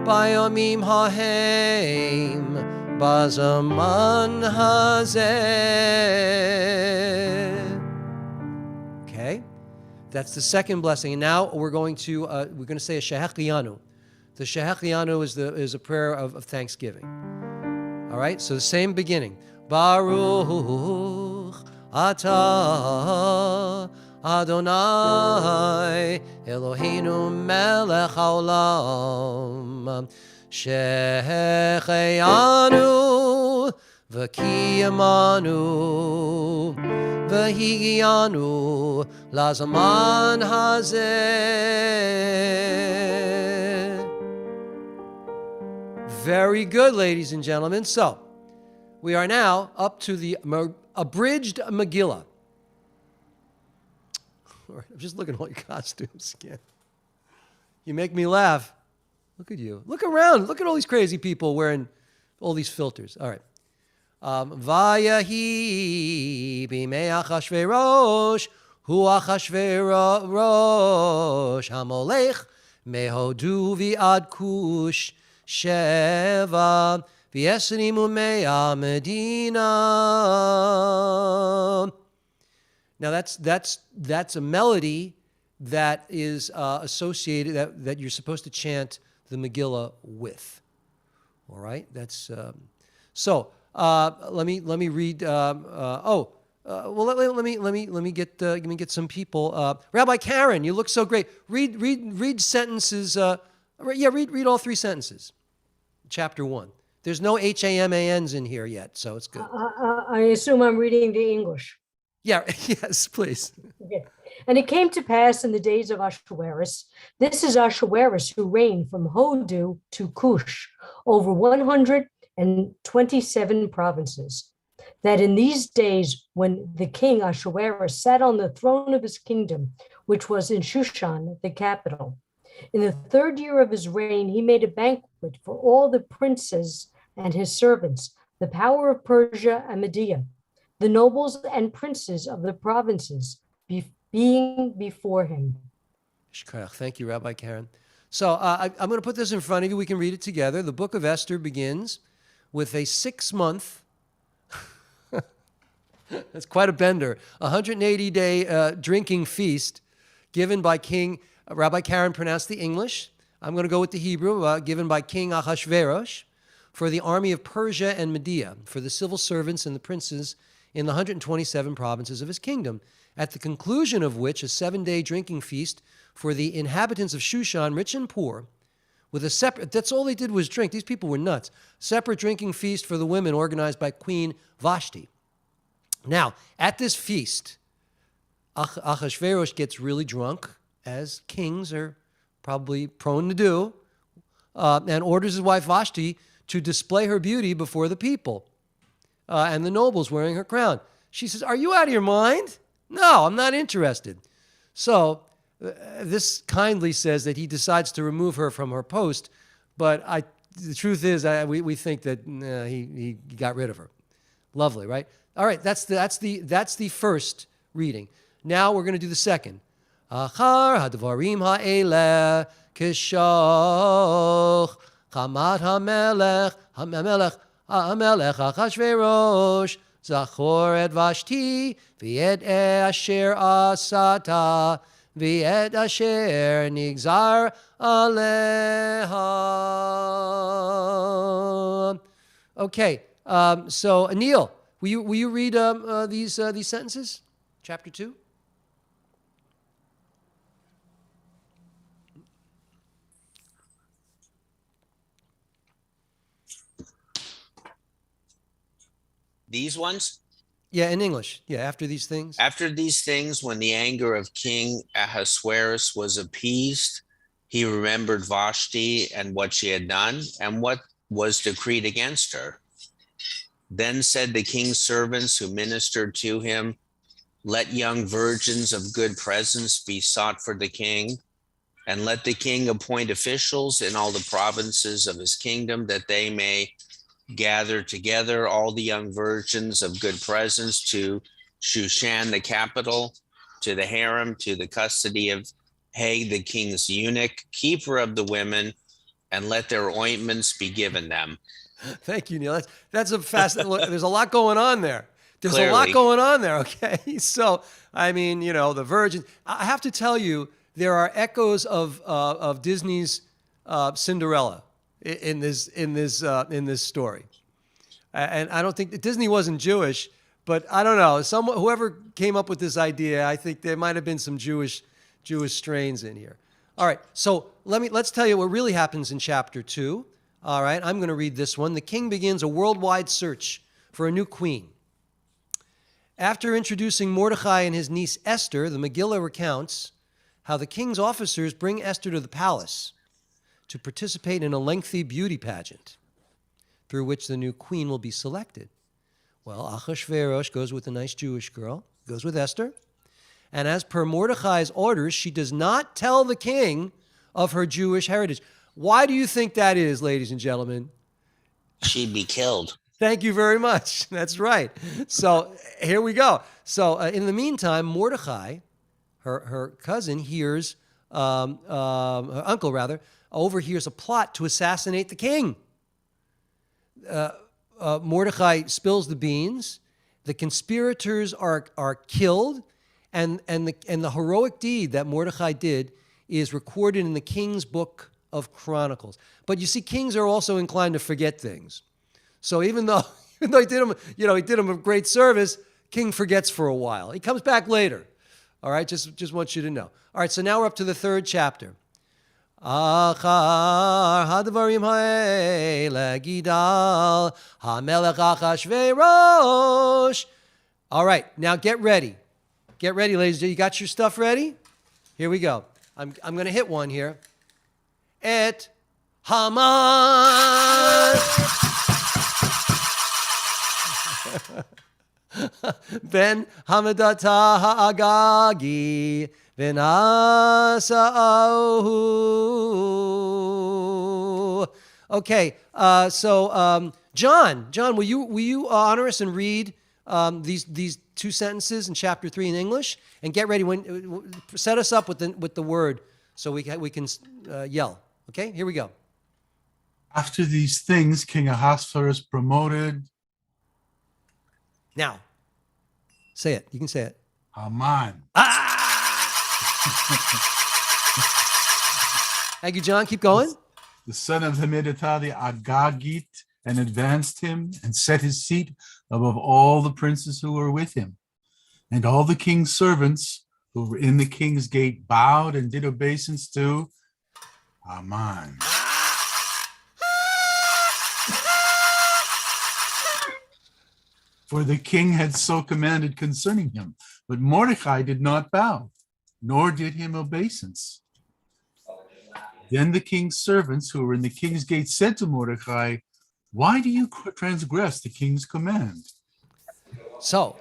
bayomim hahem bazaman hazeh. Okay, that's the second blessing. And now we're going to say a Shehechianu. The Shehechianu is a prayer of thanksgiving. All right, so the same beginning. Baruch atah Adonai Eloheinu melech haolam Shehechianu v'kiyamanu v'higianu lazaman hazeh. Very good, ladies and gentlemen. So, we are now up to the abridged Megillah. All right, I'm just looking at all your costumes again. You make me laugh. Look at you. Look around. Look at all these crazy people wearing all these filters. All right. Vayahi b'mei Achashverosh hu Achashverosh hamolech mehodu v'ad kush sheva v'yesrim u'mea medina. Now that's a melody that is associated that you're supposed to chant the Megillah with. All right, that's so. Let me read. Let me get some people. Rabbi Karen, you look so great. Read sentences. Read all 3 sentences. Chapter 1. There's no HAMANs in here yet, so it's good. I assume I'm reading the English. Yeah, yes, please. Okay. And it came to pass in the days of Ahasuerus, this is Ahasuerus who reigned from Hodu to Cush over 127 provinces, that in these days when the king Ahasuerus sat on the throne of his kingdom, which was in Shushan, the capital, in the 3rd year of his reign, he made a banquet for all the princes and his servants, the power of Persia and Media, the nobles and princes of the provinces being before him. Thank you, Rabbi Karen. So I'm going to put this in front of you. We can read it together. The book of Esther begins with a 6-month, that's quite a bender, 180-day drinking feast given by King, Rabbi Karen pronounced the English. I'm going to go with the Hebrew, given by King Ahasuerus for the army of Persia and Media, for the civil servants and the princes in the 127 provinces of his kingdom, at the conclusion of which a 7-day drinking feast for the inhabitants of Shushan, rich and poor, with a separate, that's all they did was drink. These people were nuts. Separate drinking feast for the women organized by Queen Vashti. Now, at this feast, Ahasuerus gets really drunk, as kings are probably prone to do, and orders his wife Vashti to display her beauty before the people and the nobles wearing her crown. She says, "Are you out of your mind? No, I'm not interested." So this kindly says that he decides to remove her from her post, but the truth is, we think that he got rid of her. Lovely, right? All right, that's the first reading. Now we're going to do the second. Achar hadvarim ha'eleh kishoch chamat hamelech Achashverosh zachor et Vashti v'et asher asata v'et asher nigzar aleha. Okay, so Anil, will you read these sentences? Chapter 2. These ones? Yeah, in English. Yeah, after these things. After these things, when the anger of King Ahasuerus was appeased, he remembered Vashti and what she had done and what was decreed against her. Then said the king's servants who ministered to him, let young virgins of good presence be sought for the king, and let the king appoint officials in all the provinces of his kingdom, that they may gather together all the young virgins of good presence to Shushan the capital, to the harem, to the custody of Hag the king's eunuch, keeper of the women, and let their ointments be given them. Thank you, Neil. That's a fascinating. There's a lot going on there. There's Clearly. a lot going on there. Okay, so I mean, the virgin. I have to tell you, there are echoes of Disney's Cinderella in this story, and I don't think Disney wasn't Jewish, but I don't know. Whoever came up with this idea, I think there might have been some Jewish strains in here. All right, so let's tell you what really happens in chapter 2. All right, I'm going to read this one. The king begins a worldwide search for a new queen. After introducing Mordecai and his niece Esther, the Megillah recounts how the king's officers bring Esther to the palace to participate in a lengthy beauty pageant through which the new queen will be selected. Well, Achashverosh goes with a nice Jewish girl, goes with Esther, and as per Mordecai's orders, she does not tell the king of her Jewish heritage. Why do you think that is, ladies and gentlemen? She'd be killed. Thank you very much. That's right. So here we go. So in the meantime, Mordecai, her cousin, hears, her uncle rather, overhears a plot to assassinate the king. Mordecai spills the beans. The conspirators are killed, and the heroic deed that Mordecai did is recorded in the king's book of Chronicles. But you see, kings are also inclined to forget things. So even though he did him a great service, king forgets for a while. He comes back later. All right, just want you to know. All right, so now we're up to the third chapter. Achar hadvarim ha'ele gidal hamelech Achashverosh. All right, now get ready. Get ready, ladies and gentlemen. You got your stuff ready? Here we go. I'm going to hit one here. Et Haman ben Hamadata ha'agagi v'nasa'ahu. Okay, so John, will you honor us and read these two sentences in chapter 3 in English, and get ready set us up with the word so we can yell. Okay, here we go. After these things, King Ahasuerus promoted Now, say it. You can say it. Haman. Thank you, John. Keep going. The son of Hamidata the Agagite, and advanced him and set his seat above all the princes who were with him. And all the king's servants who were in the king's gate bowed and did obeisance to Haman. For the king had so commanded concerning him. But Mordecai did not bow, nor did him obeisance. Then the king's servants who were in the king's gate said to Mordecai, why do you transgress the king's command? So,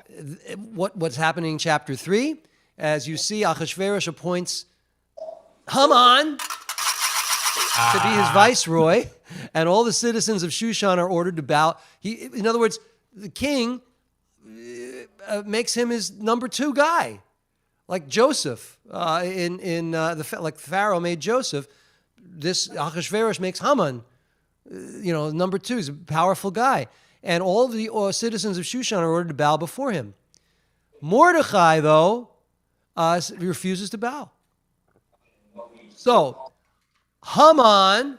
what's happening in chapter 3? As you see, Achashverosh appoints Haman to be his viceroy, and all the citizens of Shushan are ordered to bow. In other words, the king makes him his number 2 guy, like Joseph. Like Pharaoh made Joseph. This Achashverosh makes Haman, number 2. He's a powerful guy, and all the citizens of Shushan are ordered to bow before him. Mordechai, though, refuses to bow. So Haman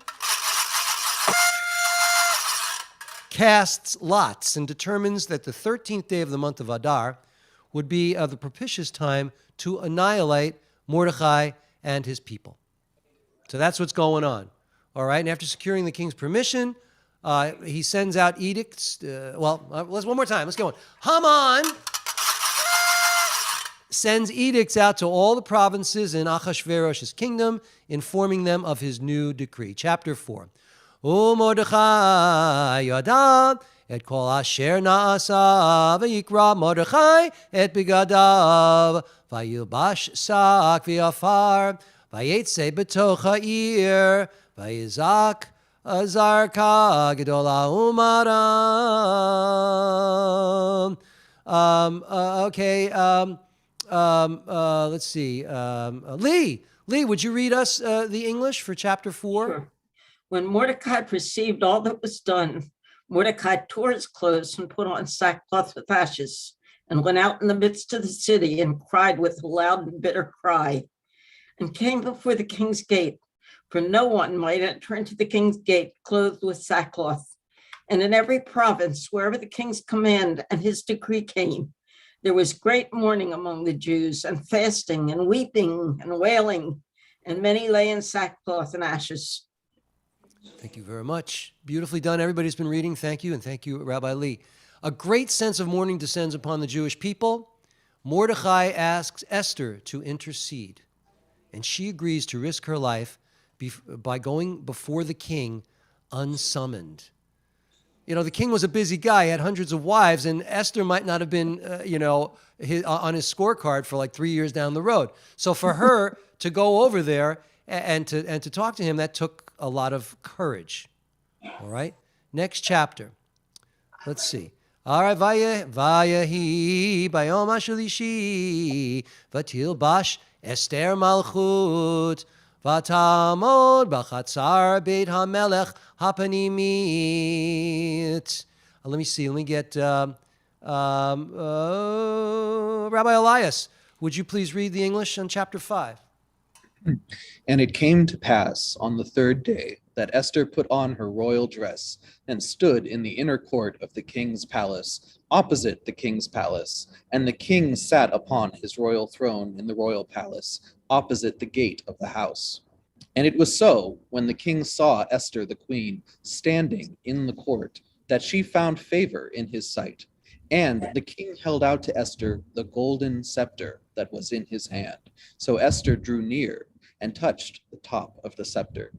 casts lots and determines that the 13th day of the month of Adar would be the propitious time to annihilate Mordechai and his people. So that's what's going on. All right, and after securing the king's permission, he sends out edicts. Let's one more time. Let's go on. Haman sends edicts out to all the provinces in Achashverosh's kingdom, informing them of his new decree. Chapter 4. Mordechai yada et kol asher na'asa v'yikra Mordechai et bigadav v'yilbash sak v'yafar v'yetze betoch ha'ir v'yizak azarka gedola umaram. Let's see. Lee, would you read us the English for chapter 4? Sure. When Mordecai perceived all that was done, Mordecai tore his clothes and put on sackcloth with ashes and went out in the midst of the city and cried with a loud and bitter cry and came before the king's gate, for no one might enter into the king's gate clothed with sackcloth. And in every province, wherever the king's command and his decree came, there was great mourning among the Jews and fasting and weeping and wailing, and many lay in sackcloth and ashes. Thank you very much. Beautifully done. Everybody's been reading. Thank you, and thank you, Rabbi Lee. A great sense of mourning descends upon the Jewish people. Mordechai asks Esther to intercede, and she agrees to risk her life by going before the king unsummoned. The king was a busy guy. He had hundreds of wives, and Esther might not have been, on his scorecard for like 3 years down the road. So for her to go over there and to talk to him, that took a lot of courage. All right. Next chapter. Let's see. All right. Vayahi bayom hashlishi vatilbash Esther malchut vatamod bachatzar beit hamelech hapanimit. Let me see. Let me get Rabbi Elias. Would you please read the English on chapter 5? And it came to pass on the 3rd day that Esther put on her royal dress and stood in the inner court of the king's palace, opposite the king's palace. And the king sat upon his royal throne in the royal palace, opposite the gate of the house. And it was so, when the king saw Esther the queen standing in the court, that she found favor in his sight. And the king held out to Esther the golden scepter that was in his hand. So Esther drew near and touched the top of the scepter.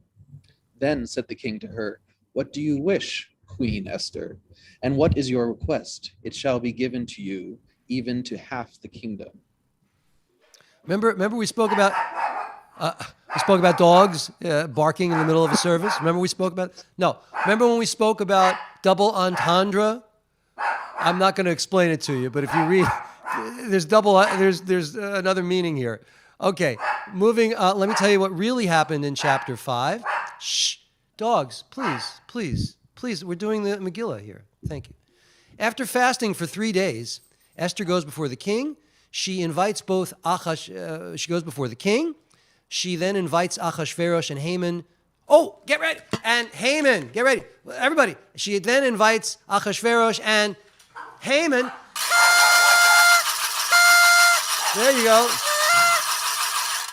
Then said the king to her, "What do you wish, Queen Esther? And what is your request? It shall be given to you, even to half the kingdom." Remember we spoke about dogs barking in the middle of a service? Remember we spoke about? No. Remember when we spoke about double entendre? I'm not going to explain it to you, but if you read, there's another meaning here. Okay, moving. Let me tell you what really happened in chapter 5. Shh, dogs, please. We're doing the Megillah here. Thank you. After fasting for 3 days, Esther goes before the king. She invites she goes before the king. She then invites Achashverosh and Haman. Oh, get ready. And Haman, get ready. Everybody. She then invites Achashverosh and Haman. There you go.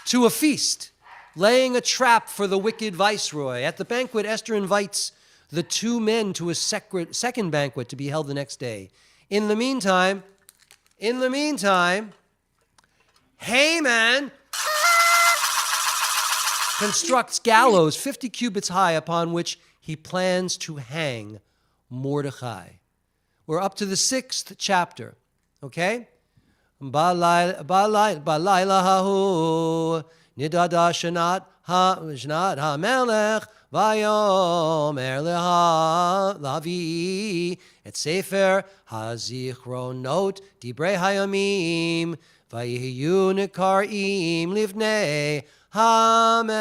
To a feast, laying a trap for the wicked viceroy. At the banquet, Esther invites the 2 men to a second banquet to be held the next day. In the meantime, Haman constructs gallows 50 cubits high upon which he plans to hang Mordechai. We're up to the 6th chapter, okay? Balayla hahu Nidada Shanat HaMelech Vayomer Lavi Et Sefer HaZichronot Dibrei Hayamim Vayihu Nikarim Livnei HaMelech.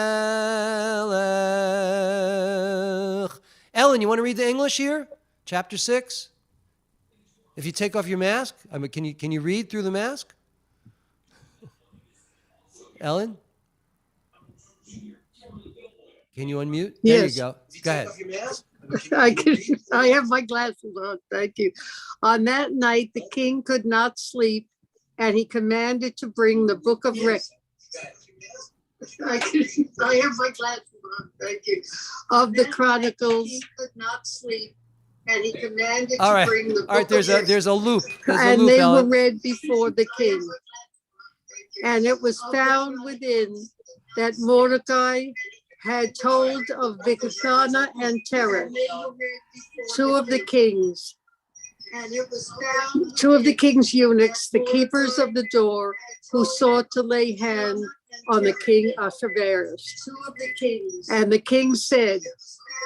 Ellen, you want to read the English here? Chapter 6? If you take off your mask, I mean, can you read through the mask? Ellen? Can you unmute? There Yes. you go. Go ahead. I have my glasses on. Thank you. On that night, the king could not sleep, and he commanded to bring the book of records. I have my glasses on. Thank you. Of the Chronicles. The king could not sleep, and he commanded to bring the book All right. There's of a loop. There's a and loop, they Ellen. were read before the king. And it was found within that Mordecai had told of Bigthana and Terah, two of the kings. And it was found two of the king's eunuchs, the keepers of the door, who sought to lay hand on the king Ahasuerus. And the king said,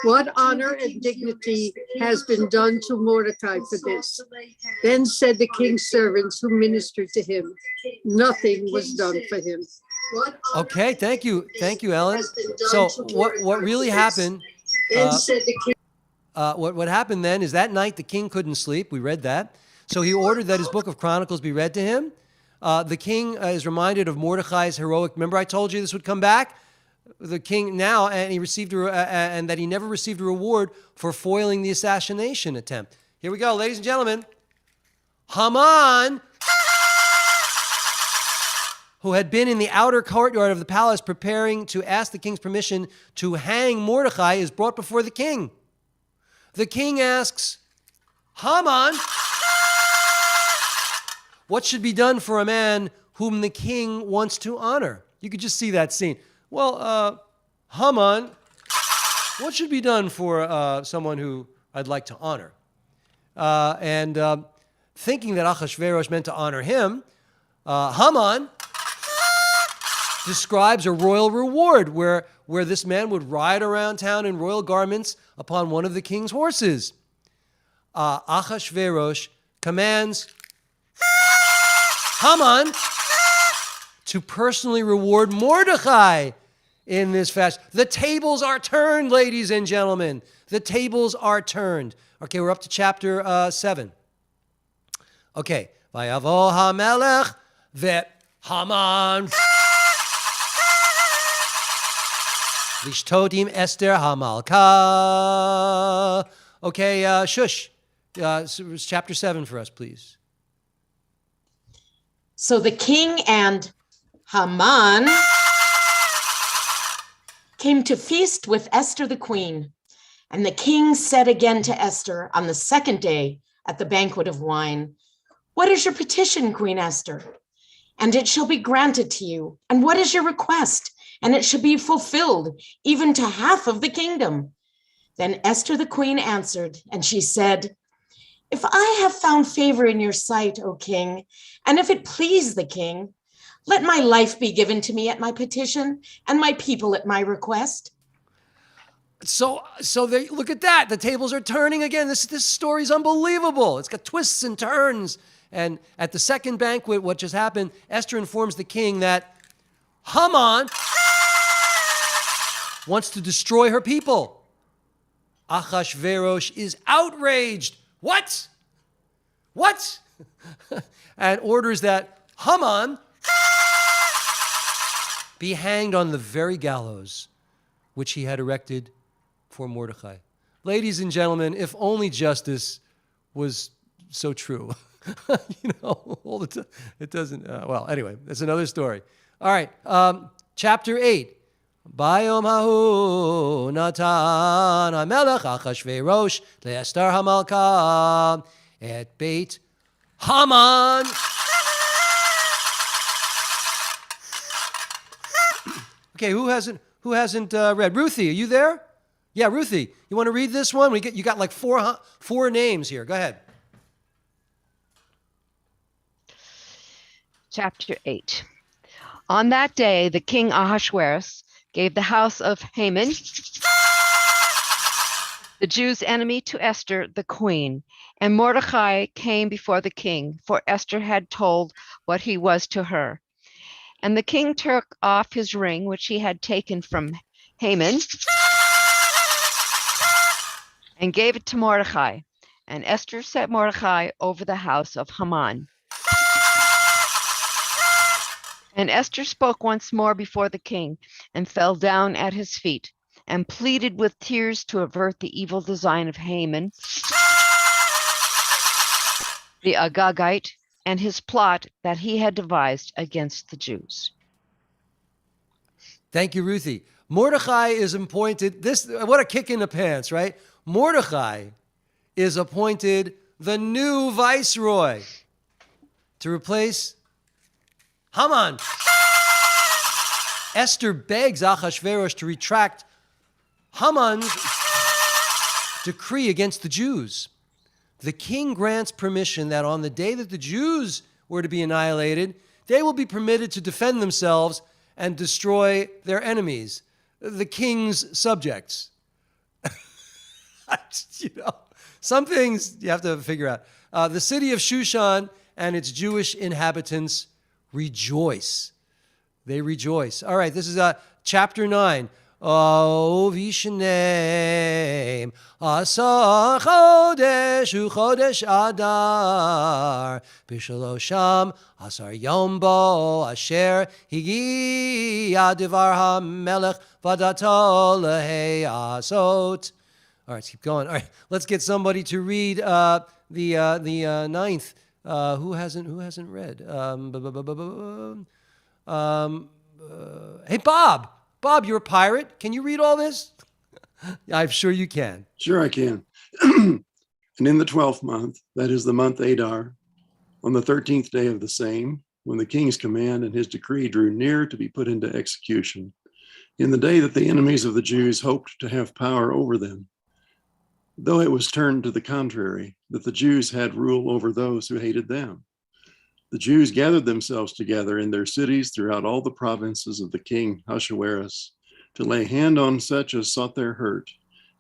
"What honor and dignity has been done to Mordecai for this?" Then said the king's servants who ministered to him, "Nothing was done for him." Okay, thank you, Ellen. So what really happened? What happened then is that night the king couldn't sleep. We read that, so he ordered that his book of Chronicles be read to him. The king is reminded of Mordecai's heroic. Remember, I told you this would come back. The king now, and he received and that he never received a reward for foiling the assassination attempt. Here we go, ladies and gentlemen. Haman, who had been in the outer courtyard of the palace preparing to ask the king's permission to hang Mordecai, is brought before the king. The king asks, Haman, what should be done for a man whom the king wants to honor? You could just see that scene. Well, Haman, what should be done for someone who I'd like to honor? And thinking that Ahasuerus meant to honor him, Haman describes a royal reward where this man would ride around town in royal garments upon one of the king's horses. Ahasuerus commands Haman to personally reward Mordecai in this fashion. The tables are turned, ladies and gentlemen. The tables are turned. Okay, we're up to chapter 7. Okay. Vayavo hamelech vet Haman Lishtodim Esther Hamalka. Okay, Shush. Chapter 7 for us, please. So the king and Haman came to feast with Esther the queen. And the king said again to Esther on the second day at the banquet of wine, "What is your petition, Queen Esther? And it shall be granted to you. And what is your request? And it shall be fulfilled, even to half of the kingdom." Then Esther the queen answered, and she said, "If I have found favor in your sight, O king, and if it please the king, let my life be given to me at my petition, and my people at my request." So they, look at that. The tables are turning again. This story is unbelievable. It's got twists and turns. And at the second banquet, what just happened, Esther informs the king that Haman wants to destroy her people. Ahasuerus is outraged. What? And orders that Haman be hanged on the very gallows which he had erected for Mordecai. Ladies and gentlemen, if only justice was so true. All the time. It doesn't, well, anyway, that's another story. All right, chapter 8. Bayom hahu natan hamelech Achashverosh le'Esther hamalka et beit Haman. Okay, who hasn't read? Ruthie, are you there? Yeah, Ruthie, you want to read this one? You got like four names here. Go ahead. Chapter 8. On that day, the king Ahasuerus gave the house of Haman, the Jews' enemy, to Esther, the queen. And Mordecai came before the king, for Esther had told what he was to her. And the king took off his ring, which he had taken from Haman, and gave it to Mordecai. And Esther set Mordecai over the house of Haman. And Esther spoke once more before the king, and fell down at his feet, and pleaded with tears to avert the evil design of Haman, the Agagite, and his plot that he had devised against the Jews. Thank you, Ruthie. Mordecai is appointed, what a kick in the pants, right? Mordecai is appointed the new viceroy to replace Haman. Esther begs Ahasuerus to retract Haman's decree against the Jews. The king grants permission that on the day that the Jews were to be annihilated, they will be permitted to defend themselves and destroy their enemies, the king's subjects. Some things you have to figure out. The city of Shushan and its Jewish inhabitants rejoice. They rejoice. All right, this is chapter 9. Oh, Vishanem, Asa Chodesh, Chodesh Adar, Bishalosham, Asar Yombo, Asher, Higi, Adivar HaMelech, Vadato Lehe Asot. All right, let's keep going. All right, let's get somebody to read the ninth. Who hasn't read? Hey, Bob. Bob, you're a pirate. Can you read all this? I'm sure you can. Sure I can. And in the 12th month, that is the month Adar, on the 13th day of the same, when the king's command and his decree drew near to be put into execution, in the day that the enemies of the Jews hoped to have power over them, though it was turned to the contrary, that the Jews had rule over those who hated them. The Jews gathered themselves together in their cities throughout all the provinces of the king Ahasuerus to lay hand on such as sought their hurt,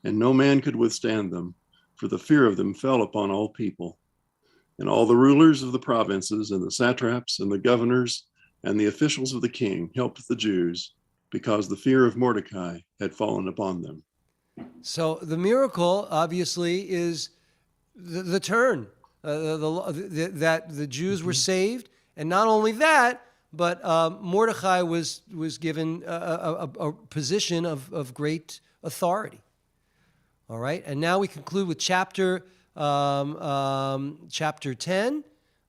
and no man could withstand them, for the fear of them fell upon all people. And all the rulers of the provinces and the satraps and the governors and the officials of the king helped the Jews, because the fear of Mordecai had fallen upon them. So the miracle, obviously, is the turn. That the Jews were saved, and not only that, but Mordecai was given a position of great authority. All right, and now we conclude with chapter 10.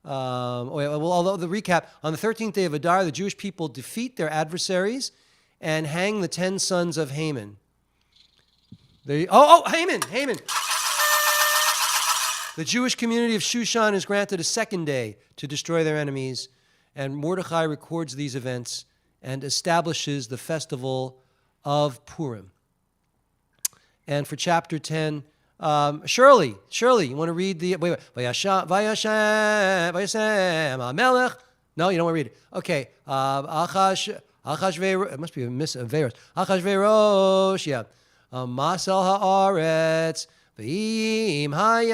Although the recap, on the 13th day of Adar, the Jewish people defeat their adversaries and hang the 10 sons of Haman. Haman! The Jewish community of Shushan is granted a second day to destroy their enemies, and Mordecai records these events and establishes the festival of Purim. And for chapter 10, Shirley, you want to read the... Wait. Vayashem Amelech. No, you don't want to read it. Okay. Achashverosh. It must be a miss of Veros. Achashverosh, yeah. Masel haaretz. V'im hayam.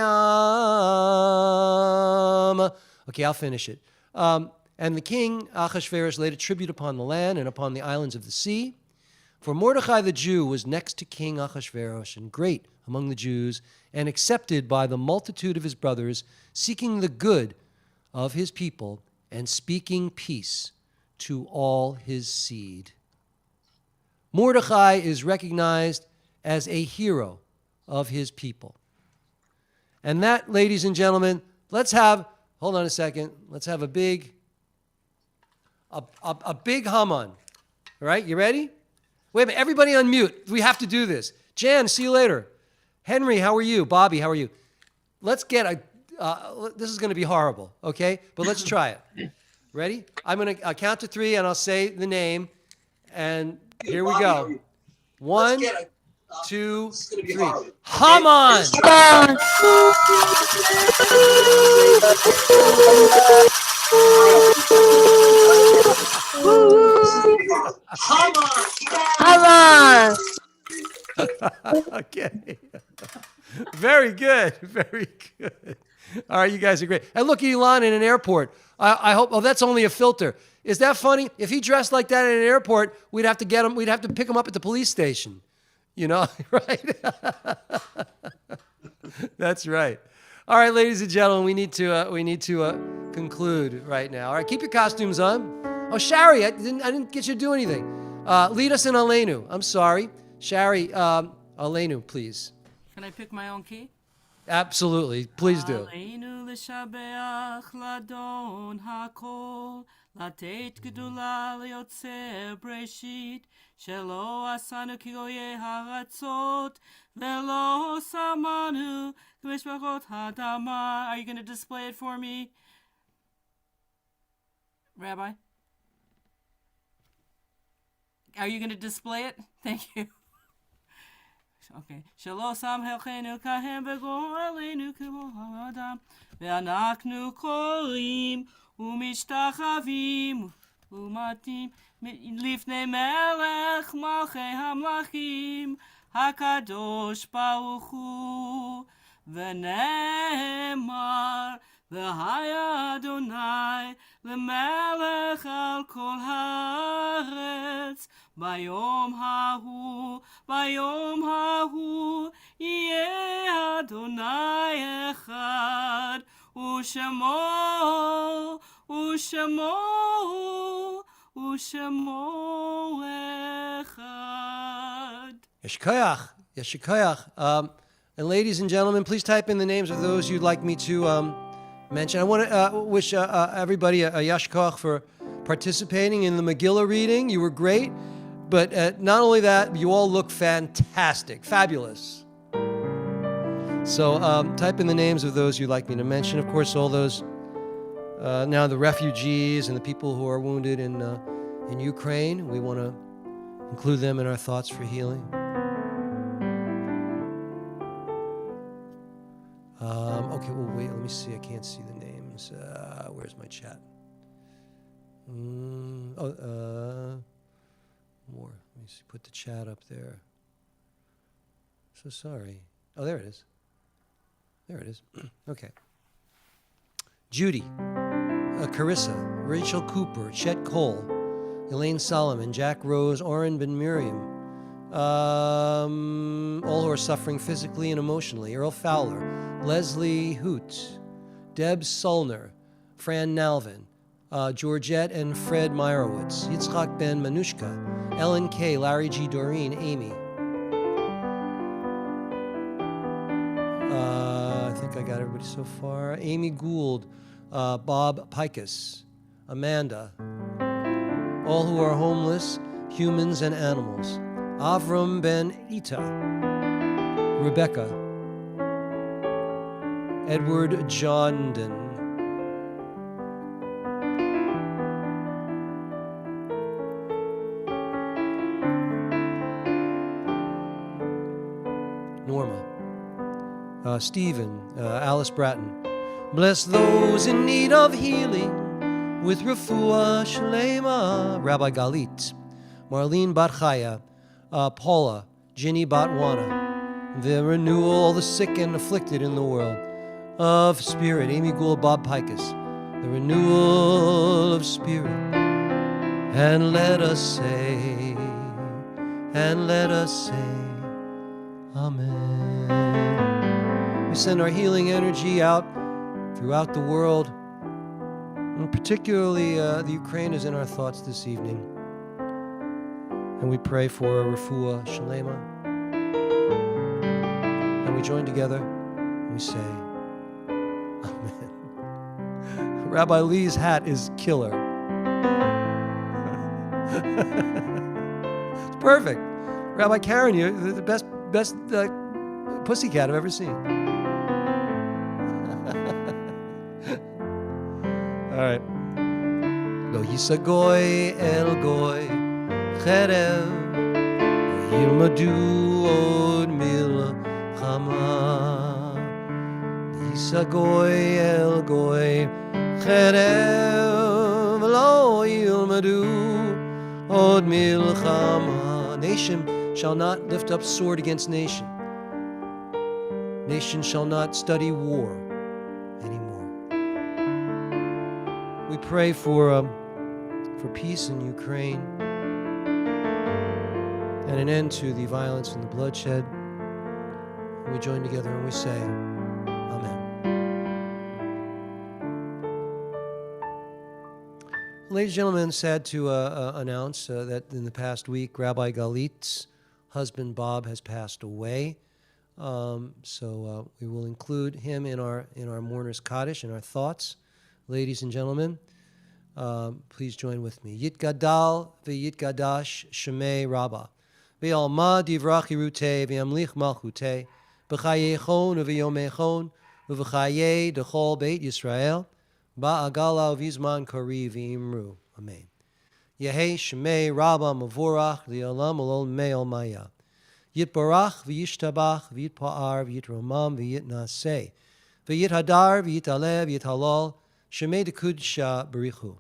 Okay, I'll finish it. And the king Ahasuerus laid a tribute upon the land and upon the islands of the sea. For Mordecai the Jew was next to King Ahasuerus and great among the Jews, and accepted by the multitude of his brothers, seeking the good of his people and speaking peace to all his seed. Mordecai is recognized as a hero of his people. And that, ladies and gentlemen, hold on a second, let's have a big Haman. All right, you ready? Wait a minute, everybody on mute. We have to do this. Jan, see you later. Henry, how are you? Bobby, how are you? Let's get this is going to be horrible, okay? But let's try it. Ready? I'm going to count to 3, and I'll say the name, and here we go. 1, 2, 3. Haman! Woo! Hamas. Okay. Very good. Very good. All right, you guys are great. And look at Elon in an airport. I hope. Oh, that's only a filter. Is that funny? If he dressed like that in an airport, we'd have to get him. We'd have to pick him up at the police station. You know, right? That's right. All right, ladies and gentlemen, we need to conclude right now. All right, keep your costumes on. Oh, Shari, I didn't get you to do anything. Lead us in Aleinu. I'm sorry, Shari. Aleinu, please. Can I pick my own key? Absolutely, please do. Aleinu l'shabeach ladon hakol, לתת גדולה ליוצר בראשית, שלא עשנו כגויי הארצות, ולא שמנו כמשפחות האדמה. Are you going to display it for me, Rabbi? Are you going to display it? Thank you. Okay. שלא שם חלקנו כהם וגורלנו כמו האדם, ואנחנו קוראים ומשתחווים ומתים לפני מלך מלכי המלכים, הקדוש ברוך הוא, ונאמר והיה אדוני למלך על כל הארץ, ביום ההוא יהיה אדוני אחד, ושמו אחד. Yeshikoyach. Yeshikoyach. And ladies and gentlemen, please type in the names of those you'd like me to mention. I want to wish everybody a Yeshikoyach for participating in the Megillah reading. You were great. But not only that, you all look fantastic, fabulous. So type in the names of those you'd like me to mention. Of course, all those, now the refugees and the people who are wounded in Ukraine, we want to include them in our thoughts for healing. Okay, well, wait, let me see. I can't see the names. Where's my chat? More. Let me see. Put the chat up there. So sorry. Oh, there it is. There it is. Okay. Judy, Carissa, Rachel Cooper, Chet Cole, Elaine Solomon, Jack Rose, Oren Ben Miriam, all who are suffering physically and emotionally, Earl Fowler, Leslie Hoot, Deb Sulner, Fran Nalvin, Georgette and Fred Meyerowitz, Yitzchak Ben Manushka, Ellen K., Larry G. Doreen, Amy. I think I got everybody so far. Amy Gould, Bob Pikus, Amanda, all who are homeless, humans and animals. Avram Ben Ita, Rebecca, Edward Jondon, Norma, Stephen, Alice Bratton. Bless those in need of healing with refuah shlema. Rabbi Galit, Marlene Bat Chaya, Paula, Ginny Batwana. The renewal, all the sick and afflicted in the world of spirit. Amy Gould, Bob Pikus. The renewal of spirit. And let us say, Amen. We send our healing energy out throughout the world, and particularly the Ukraine is in our thoughts this evening. And we pray for a refuah shlema. And we join together and we say, Amen. Rabbi Lee's hat is killer. It's perfect. Rabbi Karen, you're the best pussycat I've ever seen. All right. Lo yisagoy el goy cherev yilmadu od milchama. Yisagoy el goy cherev lo yilmadu Od milchama. Nation shall not lift up sword against nation. Nation shall not study war anymore. We pray for peace in Ukraine and an end to the violence and the bloodshed. We join together and we say, Amen. Ladies and gentlemen, sad to announce that in the past week, Rabbi Galit's husband Bob has passed away. So we will include him in our mourner's Kaddish, in our thoughts. Ladies and gentlemen, please join with me. Yitgadal v'yitgadash shemei Rabbah. V'alma divrach yirutei v'yamlich malchutei. B'chayechon v'yomechon v'chayei dechol beit Yisrael. Ba'agala v'izman kari v'imru. Amen. Yehei shemei Rabbah mavorach li'olam olol me'ol maya. Yitbarach v'yishtabach v'yitpa'ar v'yitromam v'yitnaseh. V'yithadar v'yitalev v'yithalal. Shemei dekudsha berichu.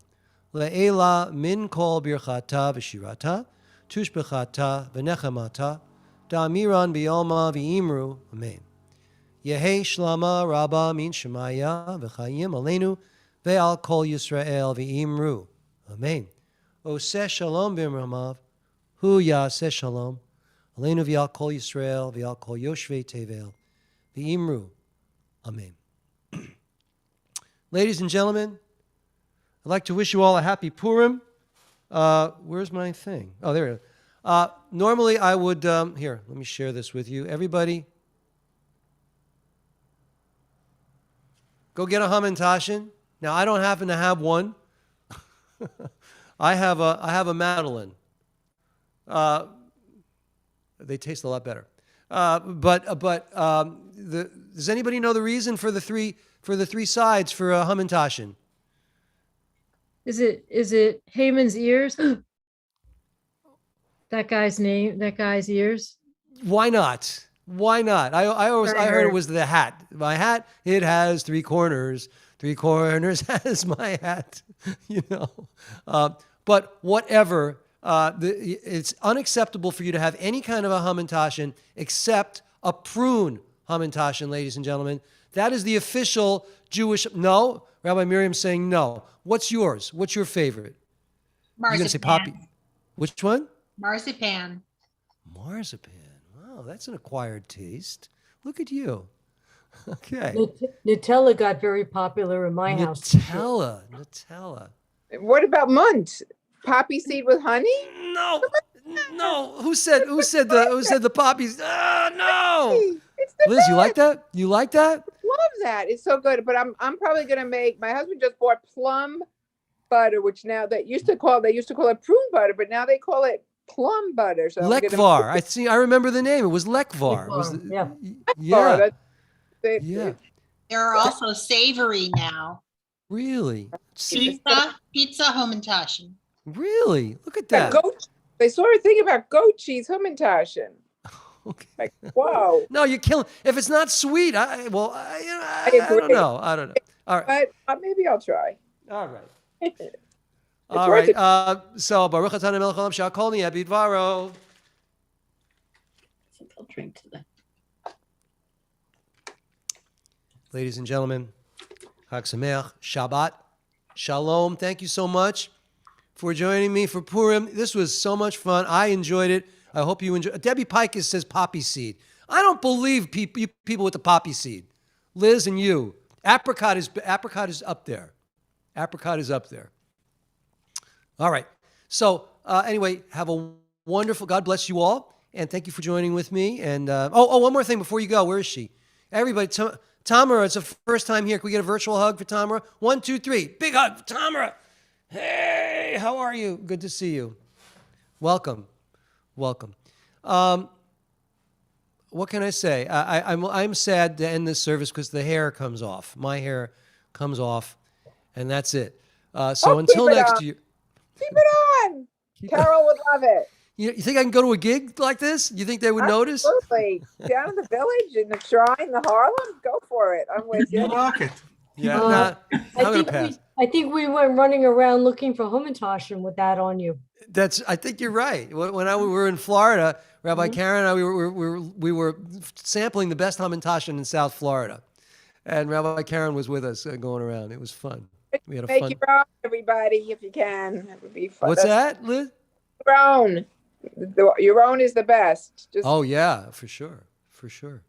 Le'ela min kol birchata v'shirata. Tushbechata v'nechamata. Da'amiran v'yalma v'imru. Amen. Yehei shlama rabba min shemaya v'chayim aleinu ve'al kol Yisrael v'imru. Amen. Oseh shalom b'imramav. Hu yaseh shalom. Aleinu v'al kol Yisrael v'al kol yoshvei tevel v'imru. Amen. Ladies and gentlemen, I'd like to wish you all a happy Purim. Where's my thing? Oh, there it is. Normally I would, here, let me share this with you. Everybody, go get a Hamantashen. Now, I don't happen to have one. I have a Madeline. They taste a lot better. Does anybody know the reason for the three sides for a Hamantashen? Is it Haman's ears? That guy's name, that guy's ears? Why not? Why not? I heard it was the hat. My hat, it has three corners. Three corners has my hat, you know. But whatever, it's unacceptable for you to have any kind of a Hamantashen except a prune Hamantashen, ladies and gentlemen. That is the official Jewish. No, Rabbi Miriam's saying no. What's yours? What's your favorite? You're going to say poppy. Which one? Marzipan. Marzipan. Wow, that's an acquired taste. Look at you. Okay. Nutella got very popular in my house. Nutella. What about Munt? Poppy seed with honey? No. Who said the poppies? No. Liz, you like that? You like that? Love that. It's so good. But I'm probably gonna make. My husband just bought plum butter, which now they used to call it prune butter, but now they call it plum butter. So Lekvar. I remember the name. It was Lekvar. Yeah. There are also savory now. Really? Pizza Hamantashen. Really? Look at that. They sort of think about goat cheese Hamantashen. Okay. Like, wow. No, you're killing. If it's not sweet, I don't know. All right. But maybe I'll try. All right. All right. So Baruch Atah Melech Haolam Sha'akol Niyeh Bidvaro. I think I'll drink to that. Ladies and gentlemen, Chag Sameach, Shabbat, Shalom. Thank you so much for joining me for Purim. This was so much fun. I enjoyed it. I hope you enjoy. Debbie Pikus says poppy seed. I don't believe you people with the poppy seed. Liz and you. Apricot is up there. Apricot is up there. All right. So anyway, have a wonderful. God bless you all, and thank you for joining with me. And one more thing before you go. Where is she? Everybody, Tamara. It's the first time here. Can we get a virtual hug for Tamara? 1, 2, 3. Big hug, Tamara. Hey, how are you? Good to see you. Welcome. What can I say? I'm sad to end this service because the hair comes off. My hair comes off, and that's it. So until next year. Keep it on. Carol would love it. You think I can go to a gig like this? You think they would notice? Absolutely. Down in the village, in the shrine, the Harlem, go for it. I'm with you. You rock it. Yeah, I'm going to pass. I think we went running around looking for Hamantashen with that on you. I think you're right. When we were in Florida, Rabbi Karen and I, we were sampling the best hamantashen in South Florida, and Rabbi Karen was with us going around. It was fun. We had a Make fun. your own, everybody, if you can. That would be fun. What's that, Liz? Your own. Your own is the best. Just Oh yeah, for sure, for sure.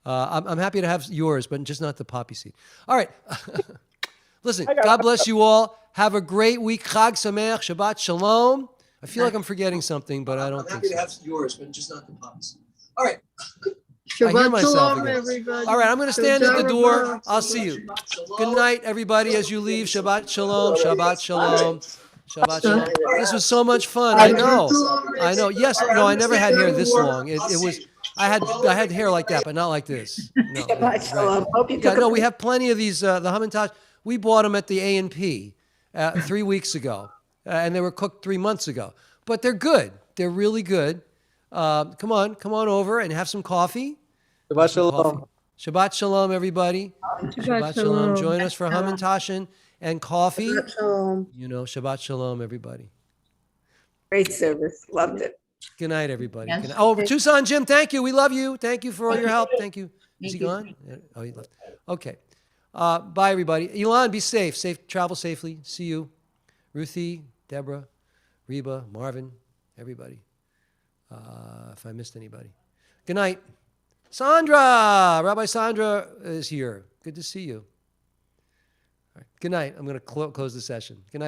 I'm happy to have yours, but just not the poppy seed. All right. Listen, God bless you all. Have a great week. Chag Sameach, Shabbat Shalom. I feel like I'm forgetting something, but I don't I'm think happy so. to have yours, but just not the puppies. All right. I hear Shabbat myself shalom, again. everybody. All right, I'm going to stand at the door. Toda I'll see you. Good night, everybody, as you leave. Shabbat Shalom, Shabbat Shalom, Shabbat Shalom. This was so much fun. I know. Yes, no, I never had hair this long. It was. I had hair like that, but not like this. No, right. Yeah, no, we have plenty of these. The Hamantash, we bought them at the A&P 3 weeks ago, and they were cooked 3 months ago. But they're good. They're really good. Come on over and have some coffee. Shabbat Shalom. Shabbat Shalom, everybody. Shabbat Shalom. Join us for Hamantashen and coffee. Shabbat shalom. Shabbat Shalom, everybody. great service. Loved it. Good night, everybody. Yes. Good night. Oh, Tucson Jim, thank you. We love you. Thank you for all your help. Thank you. Is he gone? Oh, he left. Okay. Bye, everybody. Elon, be safe. Travel safely. See you. Ruthie, Deborah, Reba, Marvin, everybody. If I missed anybody. Good night. Sandra, Rabbi Sandra is here. Good to see you. All right. Good night. I'm going to close the session. Good night.